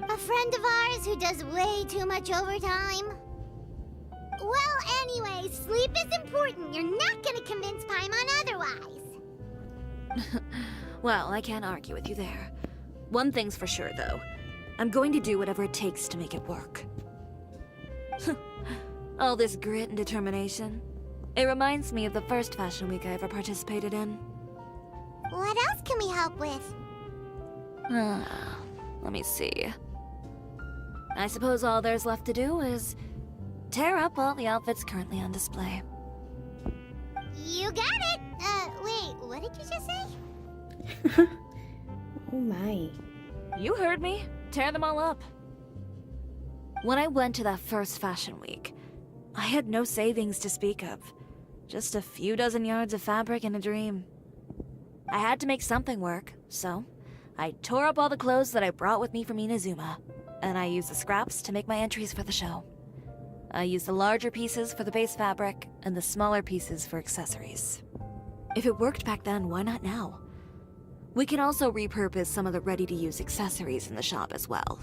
A friend of ours who does way too much overtime. Well, anyway, sleep is important. You're not gonna convince Paimon otherwise. Well, I can't argue with you there. One thing's for sure, though. I'm going to do whatever it takes to make it work. All this grit and determination. It reminds me of the first Fashion Week I ever participated in. What else can we help with? Let me see. I suppose all there's left to do is tear up all the outfits currently on display. You got it! Wait, what did you just say? Oh my. You heard me. Tear them all up. When I went to that first fashion week, I had no savings to speak of. Just a few dozen yards of fabric and a dream. I had to make something work, so I tore up all the clothes that I brought with me from Inazuma, and I used the scraps to make my entries for the show. I used the larger pieces for the base fabric, and the smaller pieces for accessories. If it worked back then, why not now? We can also repurpose some of the ready-to-use accessories in the shop as well.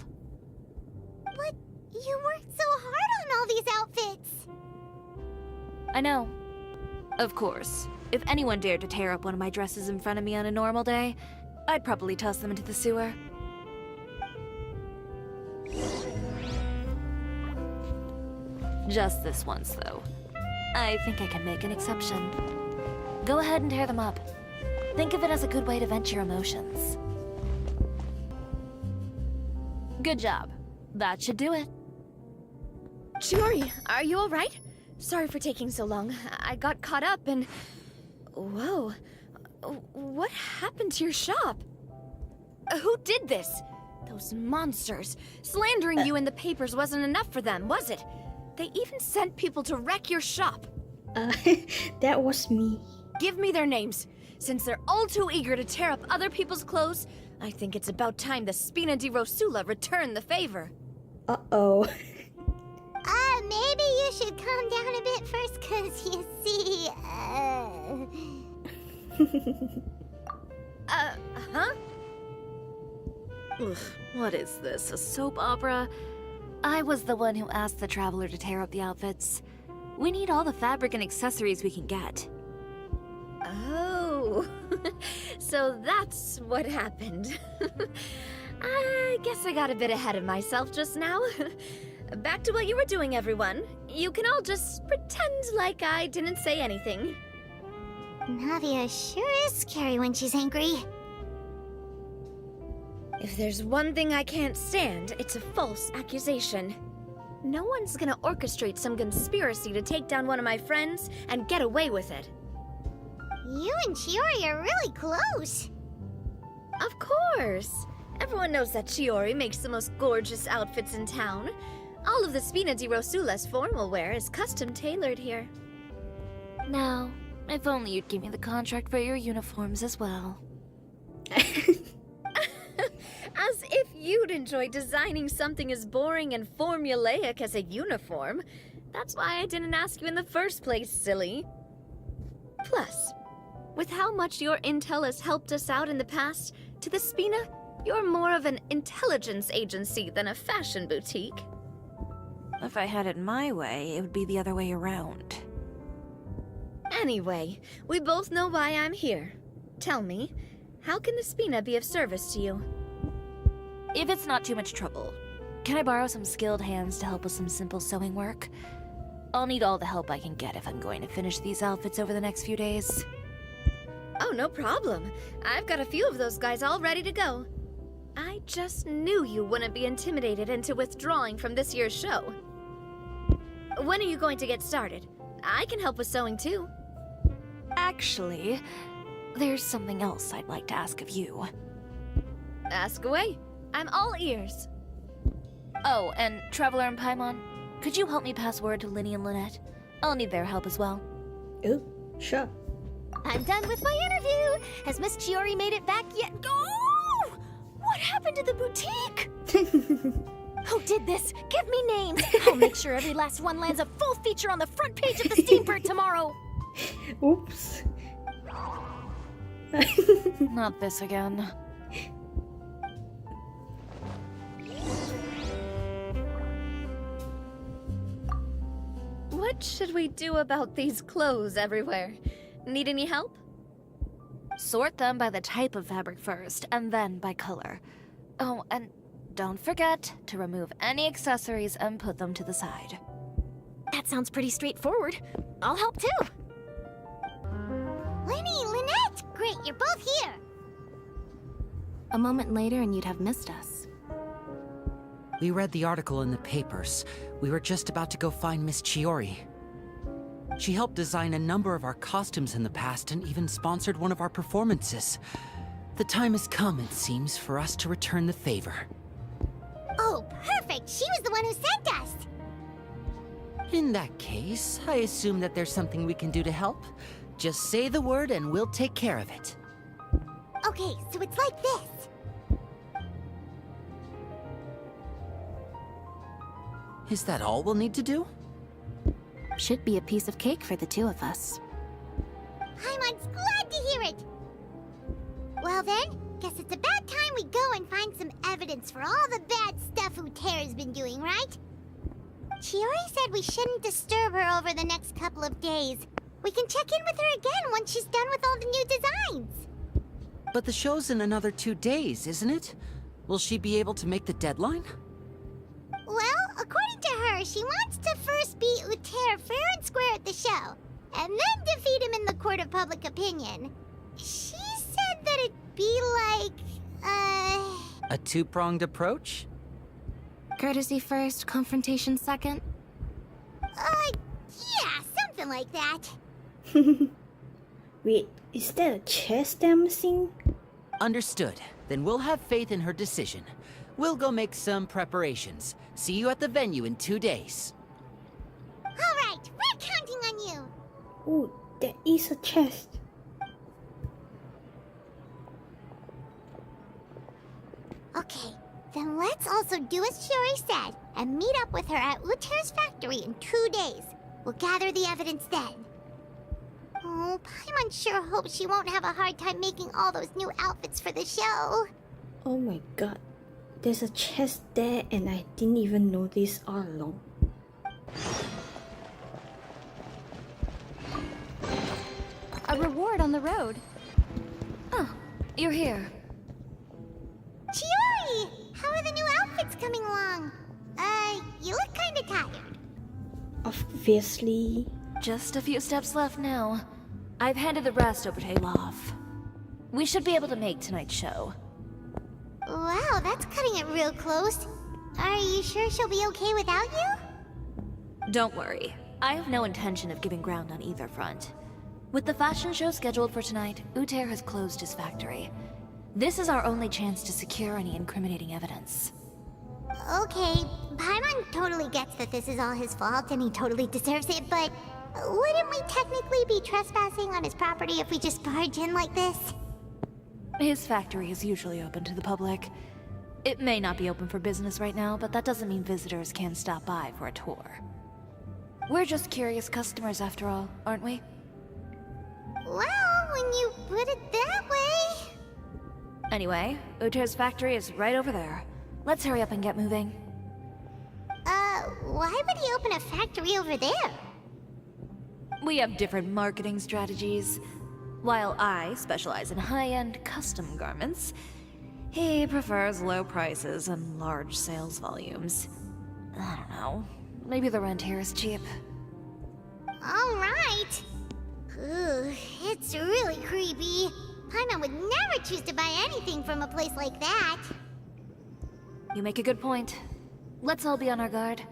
But you worked so hard on all these outfits! I know. Of course, if anyone dared to tear up one of my dresses in front of me on a normal day, I'd probably toss them into the sewer. Just this once, though. I think I can make an exception. Go ahead and tear them up. Think of it as a good way to vent your emotions. Good job. That should do it. Chiori, are you alright? Sorry for taking so long. I got caught up and... Whoa. What happened to your shop? Who did this? Those monsters. Slandering you in the papers wasn't enough for them, was it? They even sent people to wreck your shop. That was me. Give me their names. Since they're all too eager to tear up other people's clothes, I think it's about time the Spina di Rosula return the favor. Uh-oh. Maybe you should calm down a bit first, cause you see, huh? Ugh, what is this, a soap opera? I was the one who asked the traveler to tear up the outfits. We need all the fabric and accessories we can get. Oh, so that's what happened. I guess I got a bit ahead of myself just now. Back to what you were doing, everyone. You can all just pretend like I didn't say anything. Navia sure is scary when she's angry. If there's one thing I can't stand, it's a false accusation. No one's gonna orchestrate some conspiracy to take down one of my friends and get away with it. You and Chiori are really close. Of course. Everyone knows that Chiori makes the most gorgeous outfits in town. All of the Spina di Rosula's formal wear is custom tailored here. Now, if only you'd give me the contract for your uniforms as well. As if you'd enjoy designing something as boring and formulaic as a uniform. That's why I didn't ask you in the first place, silly. Plus, with how much your intel has helped us out in the past, to the Spina, you're more of an intelligence agency than a fashion boutique. If I had it my way, it would be the other way around. Anyway, we both know why I'm here. Tell me, how can the Spina be of service to you? If it's not too much trouble, can I borrow some skilled hands to help with some simple sewing work? I'll need all the help I can get if I'm going to finish these outfits over the next few days. Oh, no problem. I've got a few of those guys all ready to go. I just knew you wouldn't be intimidated into withdrawing from this year's show. When are you going to get started? I can help with sewing too. Actually, there's something else I'd like to ask of you. Ask away. I'm all ears. Oh, and Traveler and Paimon, could you help me pass word to Lyney and Lynette? I'll need their help as well. Oh, sure. I'm done with my interview. Has Miss Chiori made it back yet? Oh! What happened to the boutique? Who did this? Give me names. I'll make sure every last one lands a full feature on the front page of the Steambird tomorrow. Oops. Not this again. What should we do about these clothes everywhere? Need any help? Sort them by the type of fabric first, and then by color. Oh, and don't forget to remove any accessories and put them to the side. That sounds pretty straightforward. I'll help too. Lyney, Lynette! Great, you're both here. A moment later and you'd have missed us. We read the article in the papers. We were just about to go find Miss Chiori. She helped design a number of our costumes in the past and even sponsored one of our performances. The time has come, it seems, for us to return the favor. Oh, perfect! She was the one who sent us! In that case, I assume that there's something we can do to help. Just say the word and we'll take care of it. Okay, so it's like this. Is that all we'll need to do? Should be a piece of cake for the two of us. Paimon's glad to hear it! Well then, guess it's about time we go and find some evidence for all the bad stuff Uterra's been doing, right? Chiori said we shouldn't disturb her over the next couple of days. We can check in with her again once she's done with all the new designs. But the show's in another 2 days, isn't it? Will she be able to make the deadline? Well, according to her, she wants to first beat Uter fair and square at the show, and then defeat him in the court of public opinion. She said that it'd be like, A two-pronged approach? Courtesy first, confrontation second? Yeah, something like that. Wait, is that a chess dancing? Understood. Then we'll have faith in her decision. We'll go make some preparations. See you at the venue in 2 days. Alright, we're counting on you! Oh, there is a chest. Okay, then let's also do as Chiori said, and meet up with her at Uter's factory in 2 days. We'll gather the evidence then. Oh, Paimon sure hopes she won't have a hard time making all those new outfits for the show. Oh my god. There's a chest there and I didn't even notice all along. A reward on the road. Oh, you're here. Chiori! How are the new outfits coming along? You look kinda tired. Obviously. Just a few steps left now. I've handed the rest over to Elof. We should be able to make tonight's show. Wow, that's cutting it real close. Are you sure she'll be okay without you? Don't worry. I have no intention of giving ground on either front. With the fashion show scheduled for tonight, Uter has closed his factory. This is our only chance to secure any incriminating evidence. Okay, Paimon totally gets that this is all his fault and he totally deserves it, but wouldn't we technically be trespassing on his property if we just barge in like this? His factory is usually open to the public. It may not be open for business right now, but that doesn't mean visitors can't stop by for a tour. We're just curious customers after all, aren't we? Well, when you put it that way... Anyway, Uter's factory is right over there. Let's hurry up and get moving. Why would he open a factory over there? We have different marketing strategies. While I specialize in high-end custom garments, he prefers low prices and large sales volumes. I don't know. Maybe the rent here is cheap. Alright! Ugh, it's really creepy. Paimon would never choose to buy anything from a place like that. You make a good point. Let's all be on our guard.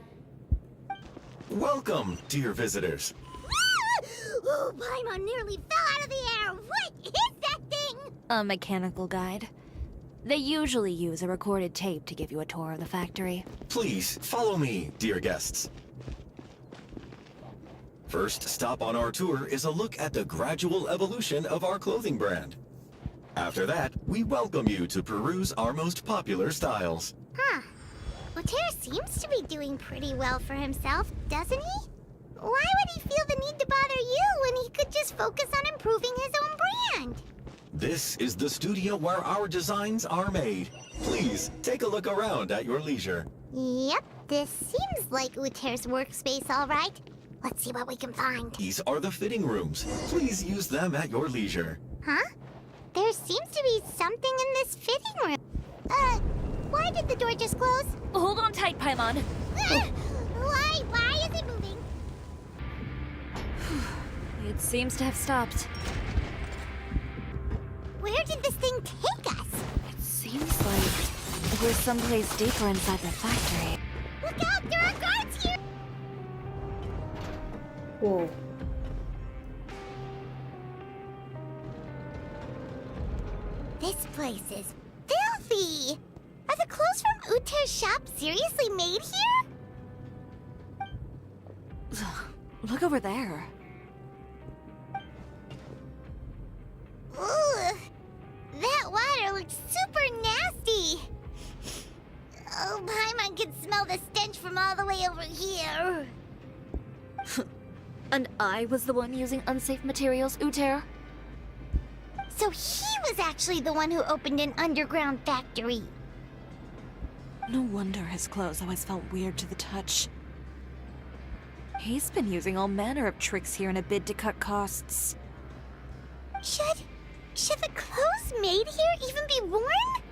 Welcome, dear visitors. Oh, Paimon nearly fell out of the air! What is that thing? A mechanical guide. They usually use a recorded tape to give you a tour of the factory. Please, follow me, dear guests. First stop on our tour is a look at the gradual evolution of our clothing brand. After that, we welcome you to peruse our most popular styles. Huh. Uter seems to be doing pretty well for himself, doesn't he? Why would he feel the need to bother you when he could just focus on improving his own brand? This is the studio where our designs are made. Please, take a look around at your leisure. Yep, this seems like Uter's workspace, all right. Let's see what we can find. These are the fitting rooms. Please use them at your leisure. Huh? There seems to be something in this fitting room. Why did the door just close? Hold on tight, Paimon. Why is it moving? It seems to have stopped. Where did this thing take us? It seems like we're someplace deeper inside the factory. Look out! There are guards here! Whoa. This place is filthy! Are the clothes from Uter's shop seriously made here? Look over there. Ugh! That water looks super nasty! Oh, Paimon can smell the stench from all the way over here. And I was the one using unsafe materials, Uter? So he was actually the one who opened an underground factory. No wonder his clothes always felt weird to the touch. He's been using all manner of tricks here in a bid to cut costs. Should the clothes made here even be worn?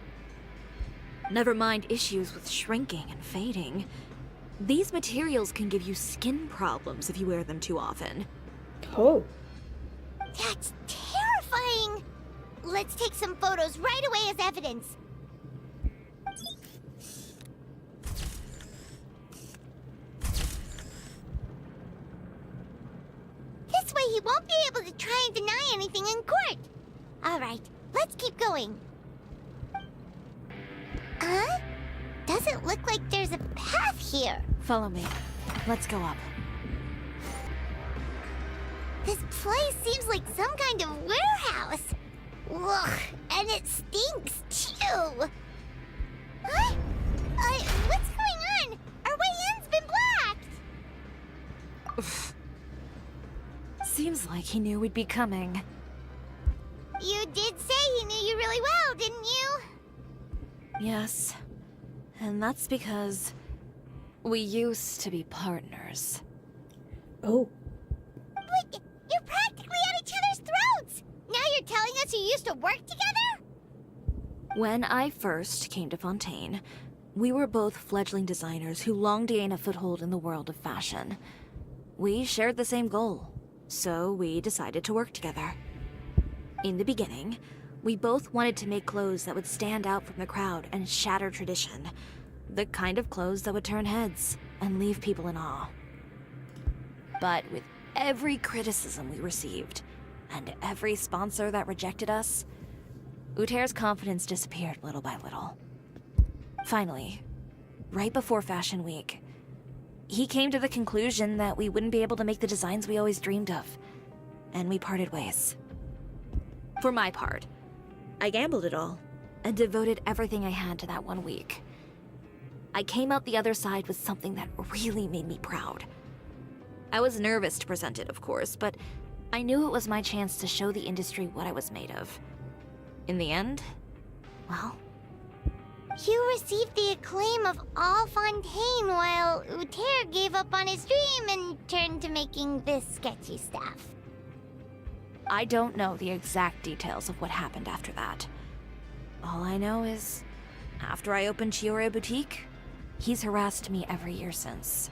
Never mind issues with shrinking and fading. These materials can give you skin problems if you wear them too often. Oh. That's terrifying! Let's take some photos right away as evidence. This way he won't be able to try and deny anything in court. Alright, let's keep going. Huh? Doesn't look like there's a path here. Follow me. Let's go up. This place seems like some kind of warehouse. Ugh, and it stinks too. Huh? What's going on? Our way in's been blocked. Seems like he knew we'd be coming. You did say he knew you really well, didn't you? Yes. And that's because we used to be partners. Oh. But you're practically at each other's throats! Now you're telling us you used to work together? When I first came to Fontaine, we were both fledgling designers who longed to gain a foothold in the world of fashion. We shared the same goal, so we decided to work together. In the beginning, we both wanted to make clothes that would stand out from the crowd and shatter tradition. The kind of clothes that would turn heads and leave people in awe. But with every criticism we received, and every sponsor that rejected us, Uter's confidence disappeared little by little. Finally, right before Fashion Week, he came to the conclusion that we wouldn't be able to make the designs we always dreamed of, and we parted ways. For my part, I gambled it all, and devoted everything I had to that 1 week. I came out the other side with something that really made me proud. I was nervous to present it, of course, but I knew it was my chance to show the industry what I was made of. In the end, well... You received the acclaim of all Fontaine while Uter gave up on his dream and turned to making this sketchy stuff. I don't know the exact details of what happened after that. All I know is, after I opened Chiori Boutique, he's harassed me every year since.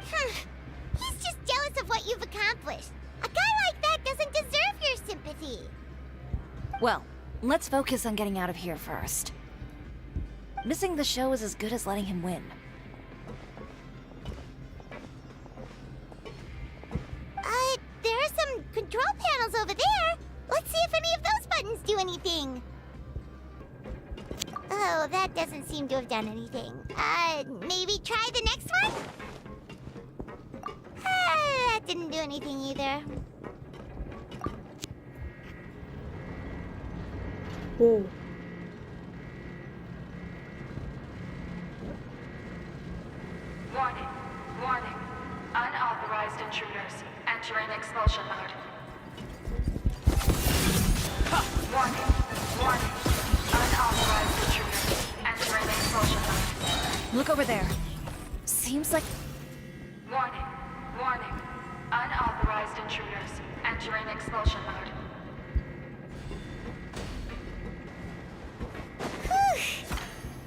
He's just jealous of what you've accomplished. A guy like that doesn't deserve your sympathy. Well, let's focus on getting out of here first. Missing the show is as good as letting him win. There are some control panels over there. Let's see if any of those buttons do anything. Oh, that doesn't seem to have done anything. Maybe try the next one? That didn't do anything either. Whoa. Warning. Warning. Unauthorized intruders entering expulsion mode. Warning. Warning. Unauthorized intruders entering expulsion mode. Look over there. Seems like... Warning. Warning. Unauthorized intruders entering expulsion mode.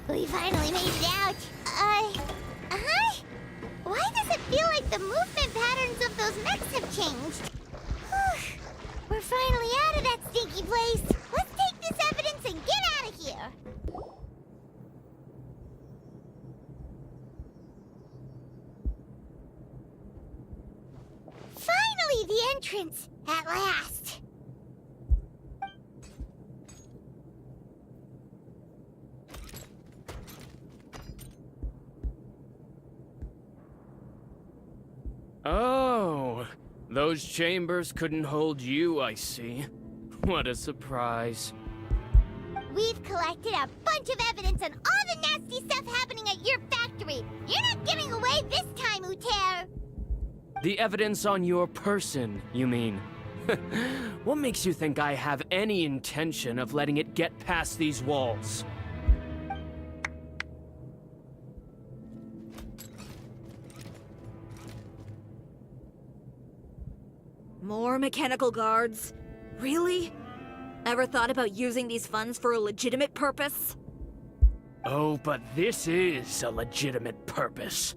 We finally made it out. Why does it feel like the movement patterns of those mechs have changed? We're finally out of that stinky place. Let's take this evidence and get out of here. Finally, the entrance. At last. Oh, those chambers couldn't hold you, I see. What a surprise. We've collected a bunch of evidence on all the nasty stuff happening at your factory. You're not getting away this time, Uter. The evidence on your person, you mean? What makes you think I have any intention of letting it get past these walls? More mechanical guards? Really? Ever thought about using these funds for a legitimate purpose? Oh, but this is a legitimate purpose.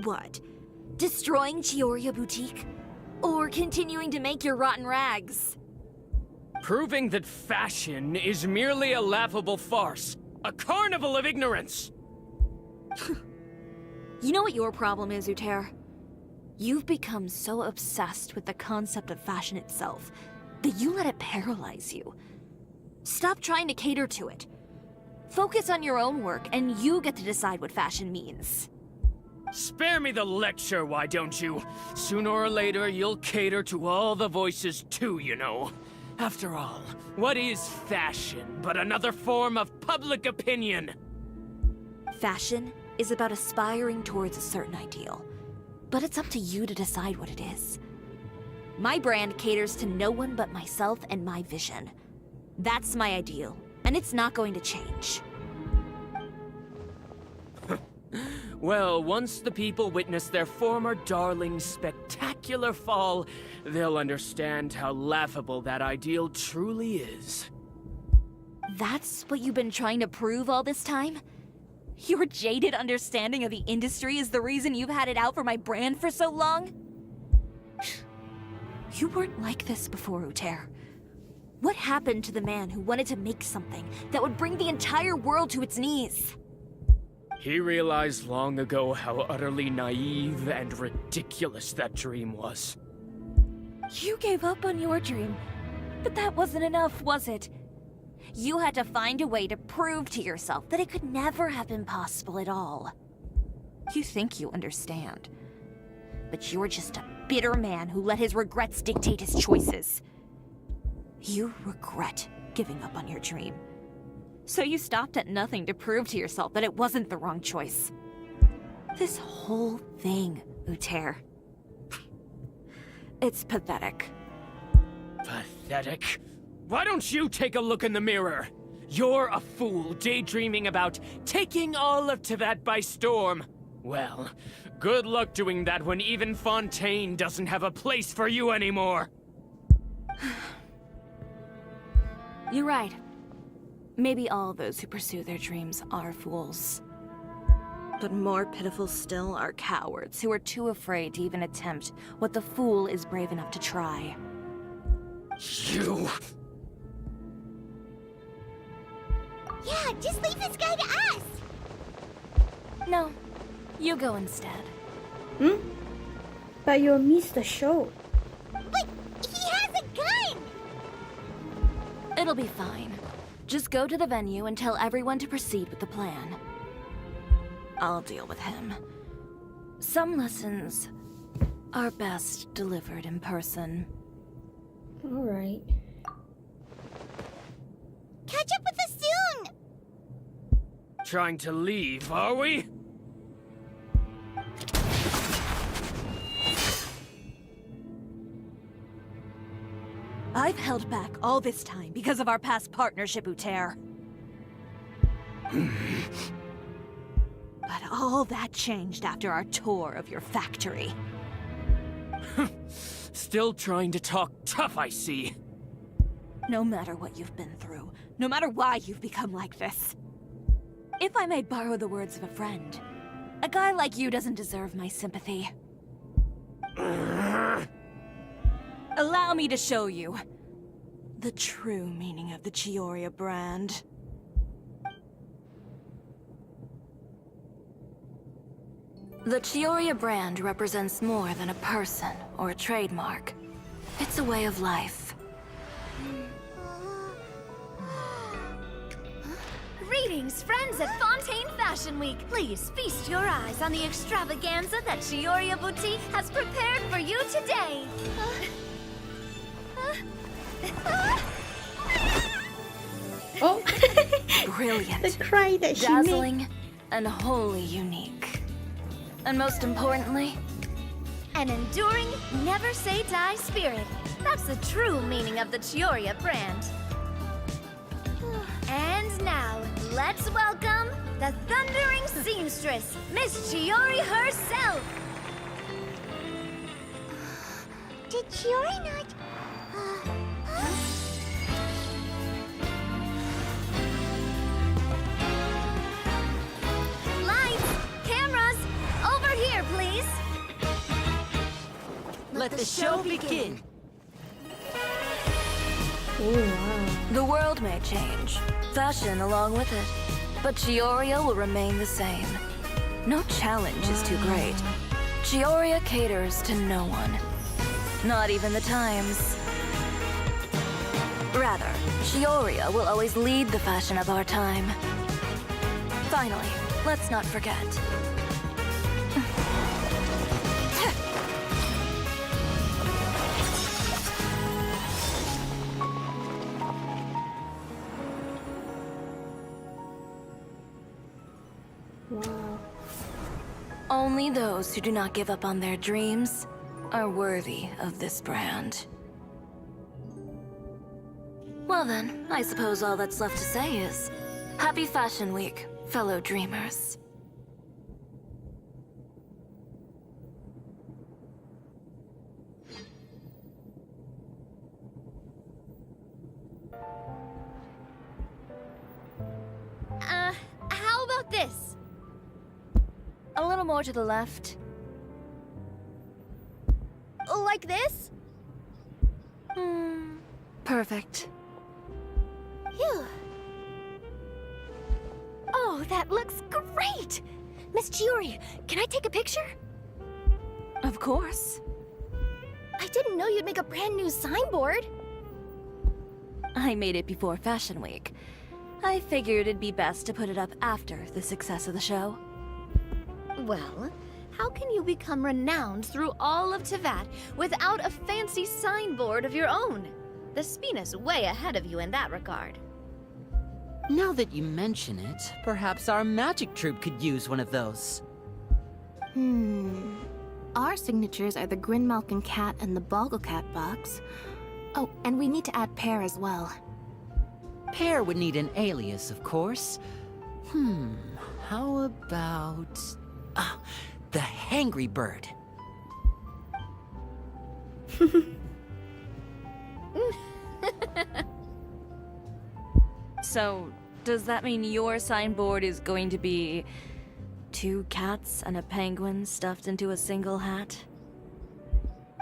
What? Destroying Chioria Boutique? Or continuing to make your rotten rags? Proving that fashion is merely a laughable farce. A carnival of ignorance! You know what your problem is, Uter? You've become so obsessed with the concept of fashion itself that you let it paralyze you. Stop trying to cater to it. Focus on your own work, and you get to decide what fashion means. Spare me the lecture, why don't you? Sooner or later, you'll cater to all the voices too, you know. After all, what is fashion but another form of public opinion? Fashion is about aspiring towards a certain ideal. But it's up to you to decide what it is. My brand caters to no one but myself and my vision. That's my ideal, and it's not going to change. Well, once the people witness their former darling's spectacular fall, they'll understand how laughable that ideal truly is. That's what you've been trying to prove all this time? Your jaded understanding of the industry is the reason you've had it out for my brand for so long? You weren't like this before, Uter. What happened to the man who wanted to make something that would bring the entire world to its knees? He realized long ago how utterly naive and ridiculous that dream was. You gave up on your dream, but that wasn't enough, was it? You had to find a way to prove to yourself that it could never have been possible at all. You think you understand, but you're just a bitter man who let his regrets dictate his choices. You regret giving up on your dream. So you stopped at nothing to prove to yourself that it wasn't the wrong choice. This whole thing, Uter. It's pathetic. Pathetic? Why don't you take a look in the mirror? You're a fool daydreaming about taking all of Teyvat by storm. Well, good luck doing that when even Fontaine doesn't have a place for you anymore. You're right. Maybe all those who pursue their dreams are fools. But more pitiful still are cowards who are too afraid to even attempt what the fool is brave enough to try. You... Yeah, just leave this guy to us! No, you go instead. But you'll miss the show. But he has a gun! It'll be fine. Just go to the venue and tell everyone to proceed with the plan. I'll deal with him. Some lessons are best delivered in person. Alright. Catch up with us soon! Trying to leave, are we? I've held back all this time because of our past partnership, Uter. But all that changed after our tour of your factory. Still trying to talk tough, I see. No matter what you've been through, no matter why you've become like this. If I may borrow the words of a friend, a guy like you doesn't deserve my sympathy. Allow me to show you the true meaning of the Chioria brand. The Chioria brand represents more than a person or a trademark. It's a way of life. Greetings, friends at Fontaine Fashion Week. Please feast your eyes on the extravaganza that Cisoria Boutique has prepared for you today. Oh, Brilliant. the cry that she Dazzling made. and wholly unique. And most importantly, An enduring, never say die spirit. That's the true meaning of the Chioria brand. And now, let's welcome the thundering seamstress, Miss Chiori herself. Did Chiori not... Lights, cameras, over here, please. Let the show begin. Oh, wow. the world may change, fashion along with it, but Chioria will remain the same. No challenge is too great. Chioria caters to no one. Not even the times. Rather, Chioria will always lead the fashion of our time. Finally, let's not forget. Wow. Only those who do not give up on their dreams are worthy of this brand. Well then, I suppose all that's left to say is, Happy Fashion Week, fellow dreamers. How about this? A little more to the left. Like this? Perfect. Phew. Oh, that looks great! Miss Chiori, can I take a picture? Of course. I didn't know you'd make a brand new signboard. I made it before Fashion Week. I figured it'd be best to put it up after the success of the show. Well, how can you become renowned through all of Tevat without a fancy signboard of your own? The Spina's way ahead of you in that regard. Now that you mention it, perhaps our magic troupe could use one of those. Our signatures are the Grinmalkin cat and the Bogglecat box. Oh, and we need to add Pear as well. Pear would need an alias, of course. How about... the Hangry Bird. So, does that mean your signboard is going to be 2 cats and a penguin stuffed into a single hat?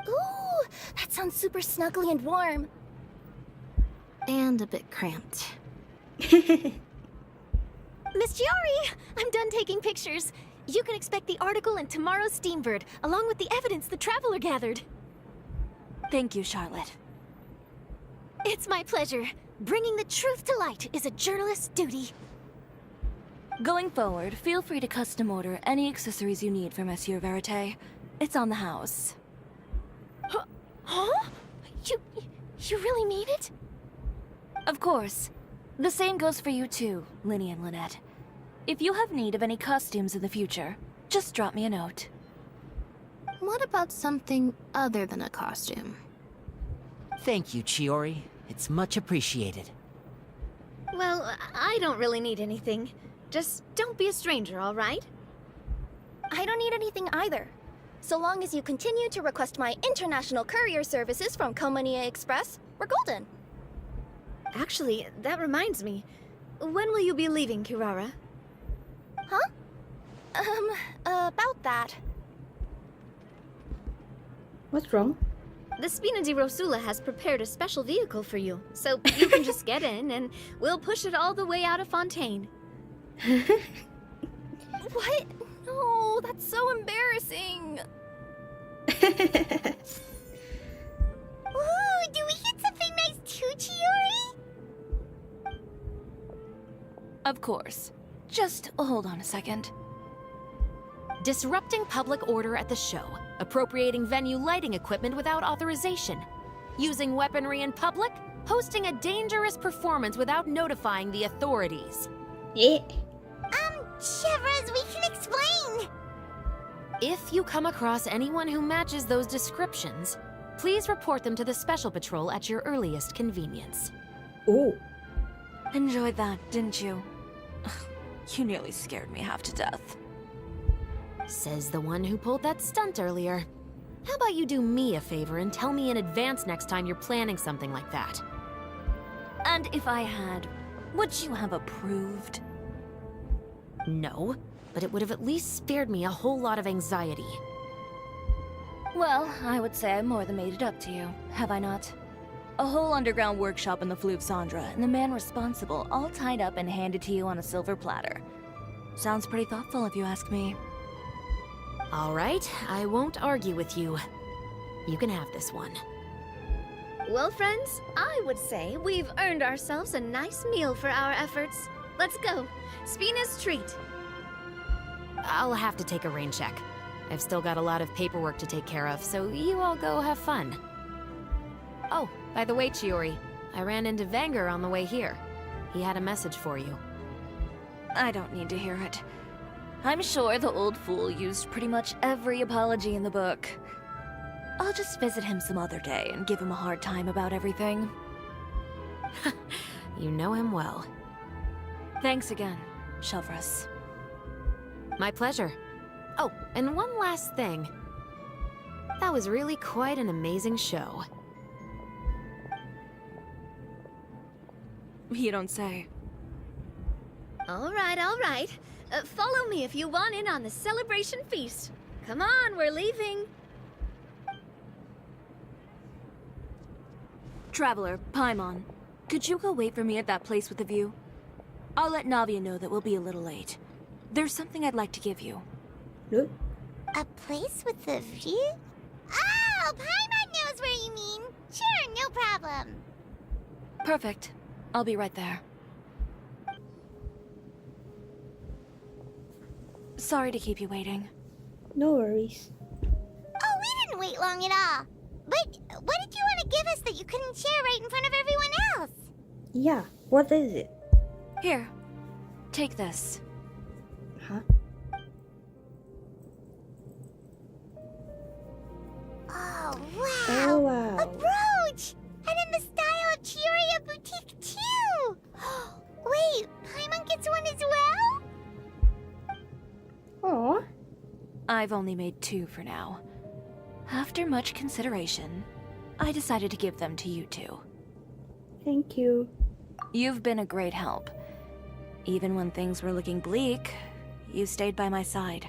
Ooh, that sounds super snuggly and warm. And a bit cramped. Miss Chiori, I'm done taking pictures. You can expect the article in tomorrow's Steambird, along with the evidence the Traveler gathered. Thank you, Charlotte. It's my pleasure. Bringing the truth to light is a journalist's duty. Going forward, feel free to custom order any accessories you need for Monsieur Verite. It's on the house. Huh? You really mean it? Of course. The same goes for you too, Lyney and Lynette. If you have need of any costumes in the future, just drop me a note. What about something other than a costume? Thank you, Chiori. It's much appreciated. Well, I don't really need anything. Just don't be a stranger, all right? I don't need anything either. So long as you continue to request my international courier services from Komania Express, we're golden. Actually, that reminds me. When will you be leaving, Kirara? Huh? About that. What's wrong? The Spina di Rosula has prepared a special vehicle for you, so you can just get in and we'll push it all the way out of Fontaine. What? No, that's so embarrassing. Ooh, do we get something nice too, Chiori? Of course. Just hold on a second. Disrupting public order at the show. Appropriating venue lighting equipment without authorization. Using weaponry in public. Hosting a dangerous performance without notifying the authorities. Yeah. Chevreuse, we can explain! If you come across anyone who matches those descriptions, please report them to the Special Patrol at your earliest convenience. Oh. Enjoyed that, didn't you? You nearly scared me half to death. Says the one who pulled that stunt earlier. How about you do me a favor and tell me in advance next time you're planning something like that? And if I had, would you have approved? No, but it would have at least spared me a whole lot of anxiety. Well, I would say I more than made it up to you, have I not? A whole underground workshop in the Fleuve Sandra, and the man responsible all tied up and handed to you on a silver platter. Sounds pretty thoughtful if you ask me. All right, I won't argue with you. You can have this one. Well, friends, I would say we've earned ourselves a nice meal for our efforts. Let's go. Spina's treat. I'll have to take a rain check. I've still got a lot of paperwork to take care of, so you all go have fun. Oh, by the way, Chiori, I ran into Vanger on the way here. He had a message for you. I don't need to hear it. I'm sure the old fool used pretty much every apology in the book. I'll just visit him some other day and give him a hard time about everything. You know him well. Thanks again, Chevreuse. My pleasure. Oh, and one last thing. That was really quite an amazing show. You don't say. All right, all right. Follow me if you want in on the celebration feast. Come on, we're leaving. Traveler, Paimon, could you go wait for me at that place with the view? I'll let Navia know that we'll be a little late. There's something I'd like to give you. Look. A place with a view? Oh, Paimon knows where you mean. Sure, no problem. Perfect. I'll be right there. Sorry to keep you waiting. No worries. Oh, we didn't wait long at all. But what did you want to give us that you couldn't share right in front of everyone else? Yeah, what is it? Here, take this. Huh? Oh, wow. Oh, wow. A brooch! And in the style of Chiori Boutique, too! Wait, Paimon gets one as well? Aw. I've only made 2 for now. After much consideration, I decided to give them to you two. Thank you. You've been a great help. Even when things were looking bleak, you stayed by my side.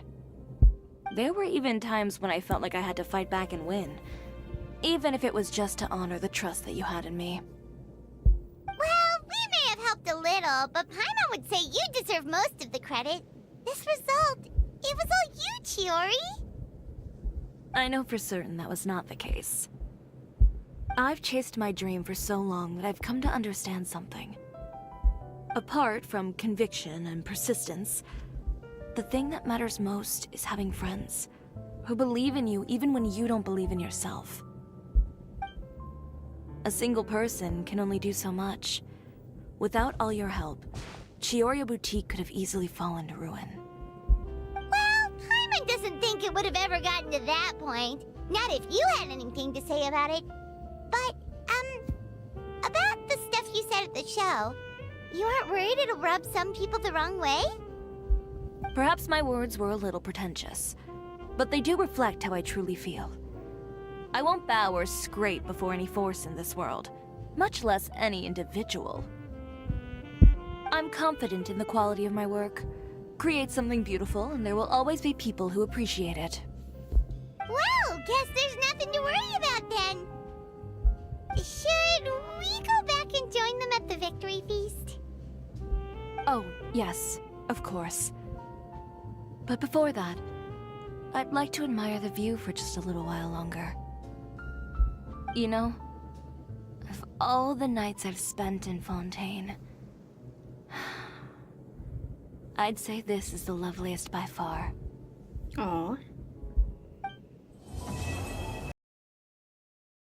There were even times when I felt like I had to fight back and win, even if it was just to honor the trust that you had in me. Well, we may have helped a little, but Paimon would say you deserve most of the credit. This result, it was all you, Chiori. I know for certain that was not the case. I've chased my dream for so long that I've come to understand something. Apart from conviction and persistence, the thing that matters most is having friends who believe in you even when you don't believe in yourself. A single person can only do so much. Without all your help, Chiori Boutique could have easily fallen to ruin. Well, Paimon doesn't think it would have ever gotten to that point. Not if you had anything to say about it. But, about the stuff you said at the show, you aren't worried it'll rub some people the wrong way? Perhaps my words were a little pretentious, but they do reflect how I truly feel. I won't bow or scrape before any force in this world, much less any individual. I'm confident in the quality of my work. Create something beautiful, and there will always be people who appreciate it. Well, guess there's nothing to worry about then. Should we go back and join them at the victory feast? Oh, yes, of course. But before that, I'd like to admire the view for just a little while longer. You know, of all the nights I've spent in Fontaine, I'd say this is the loveliest by far. Aw.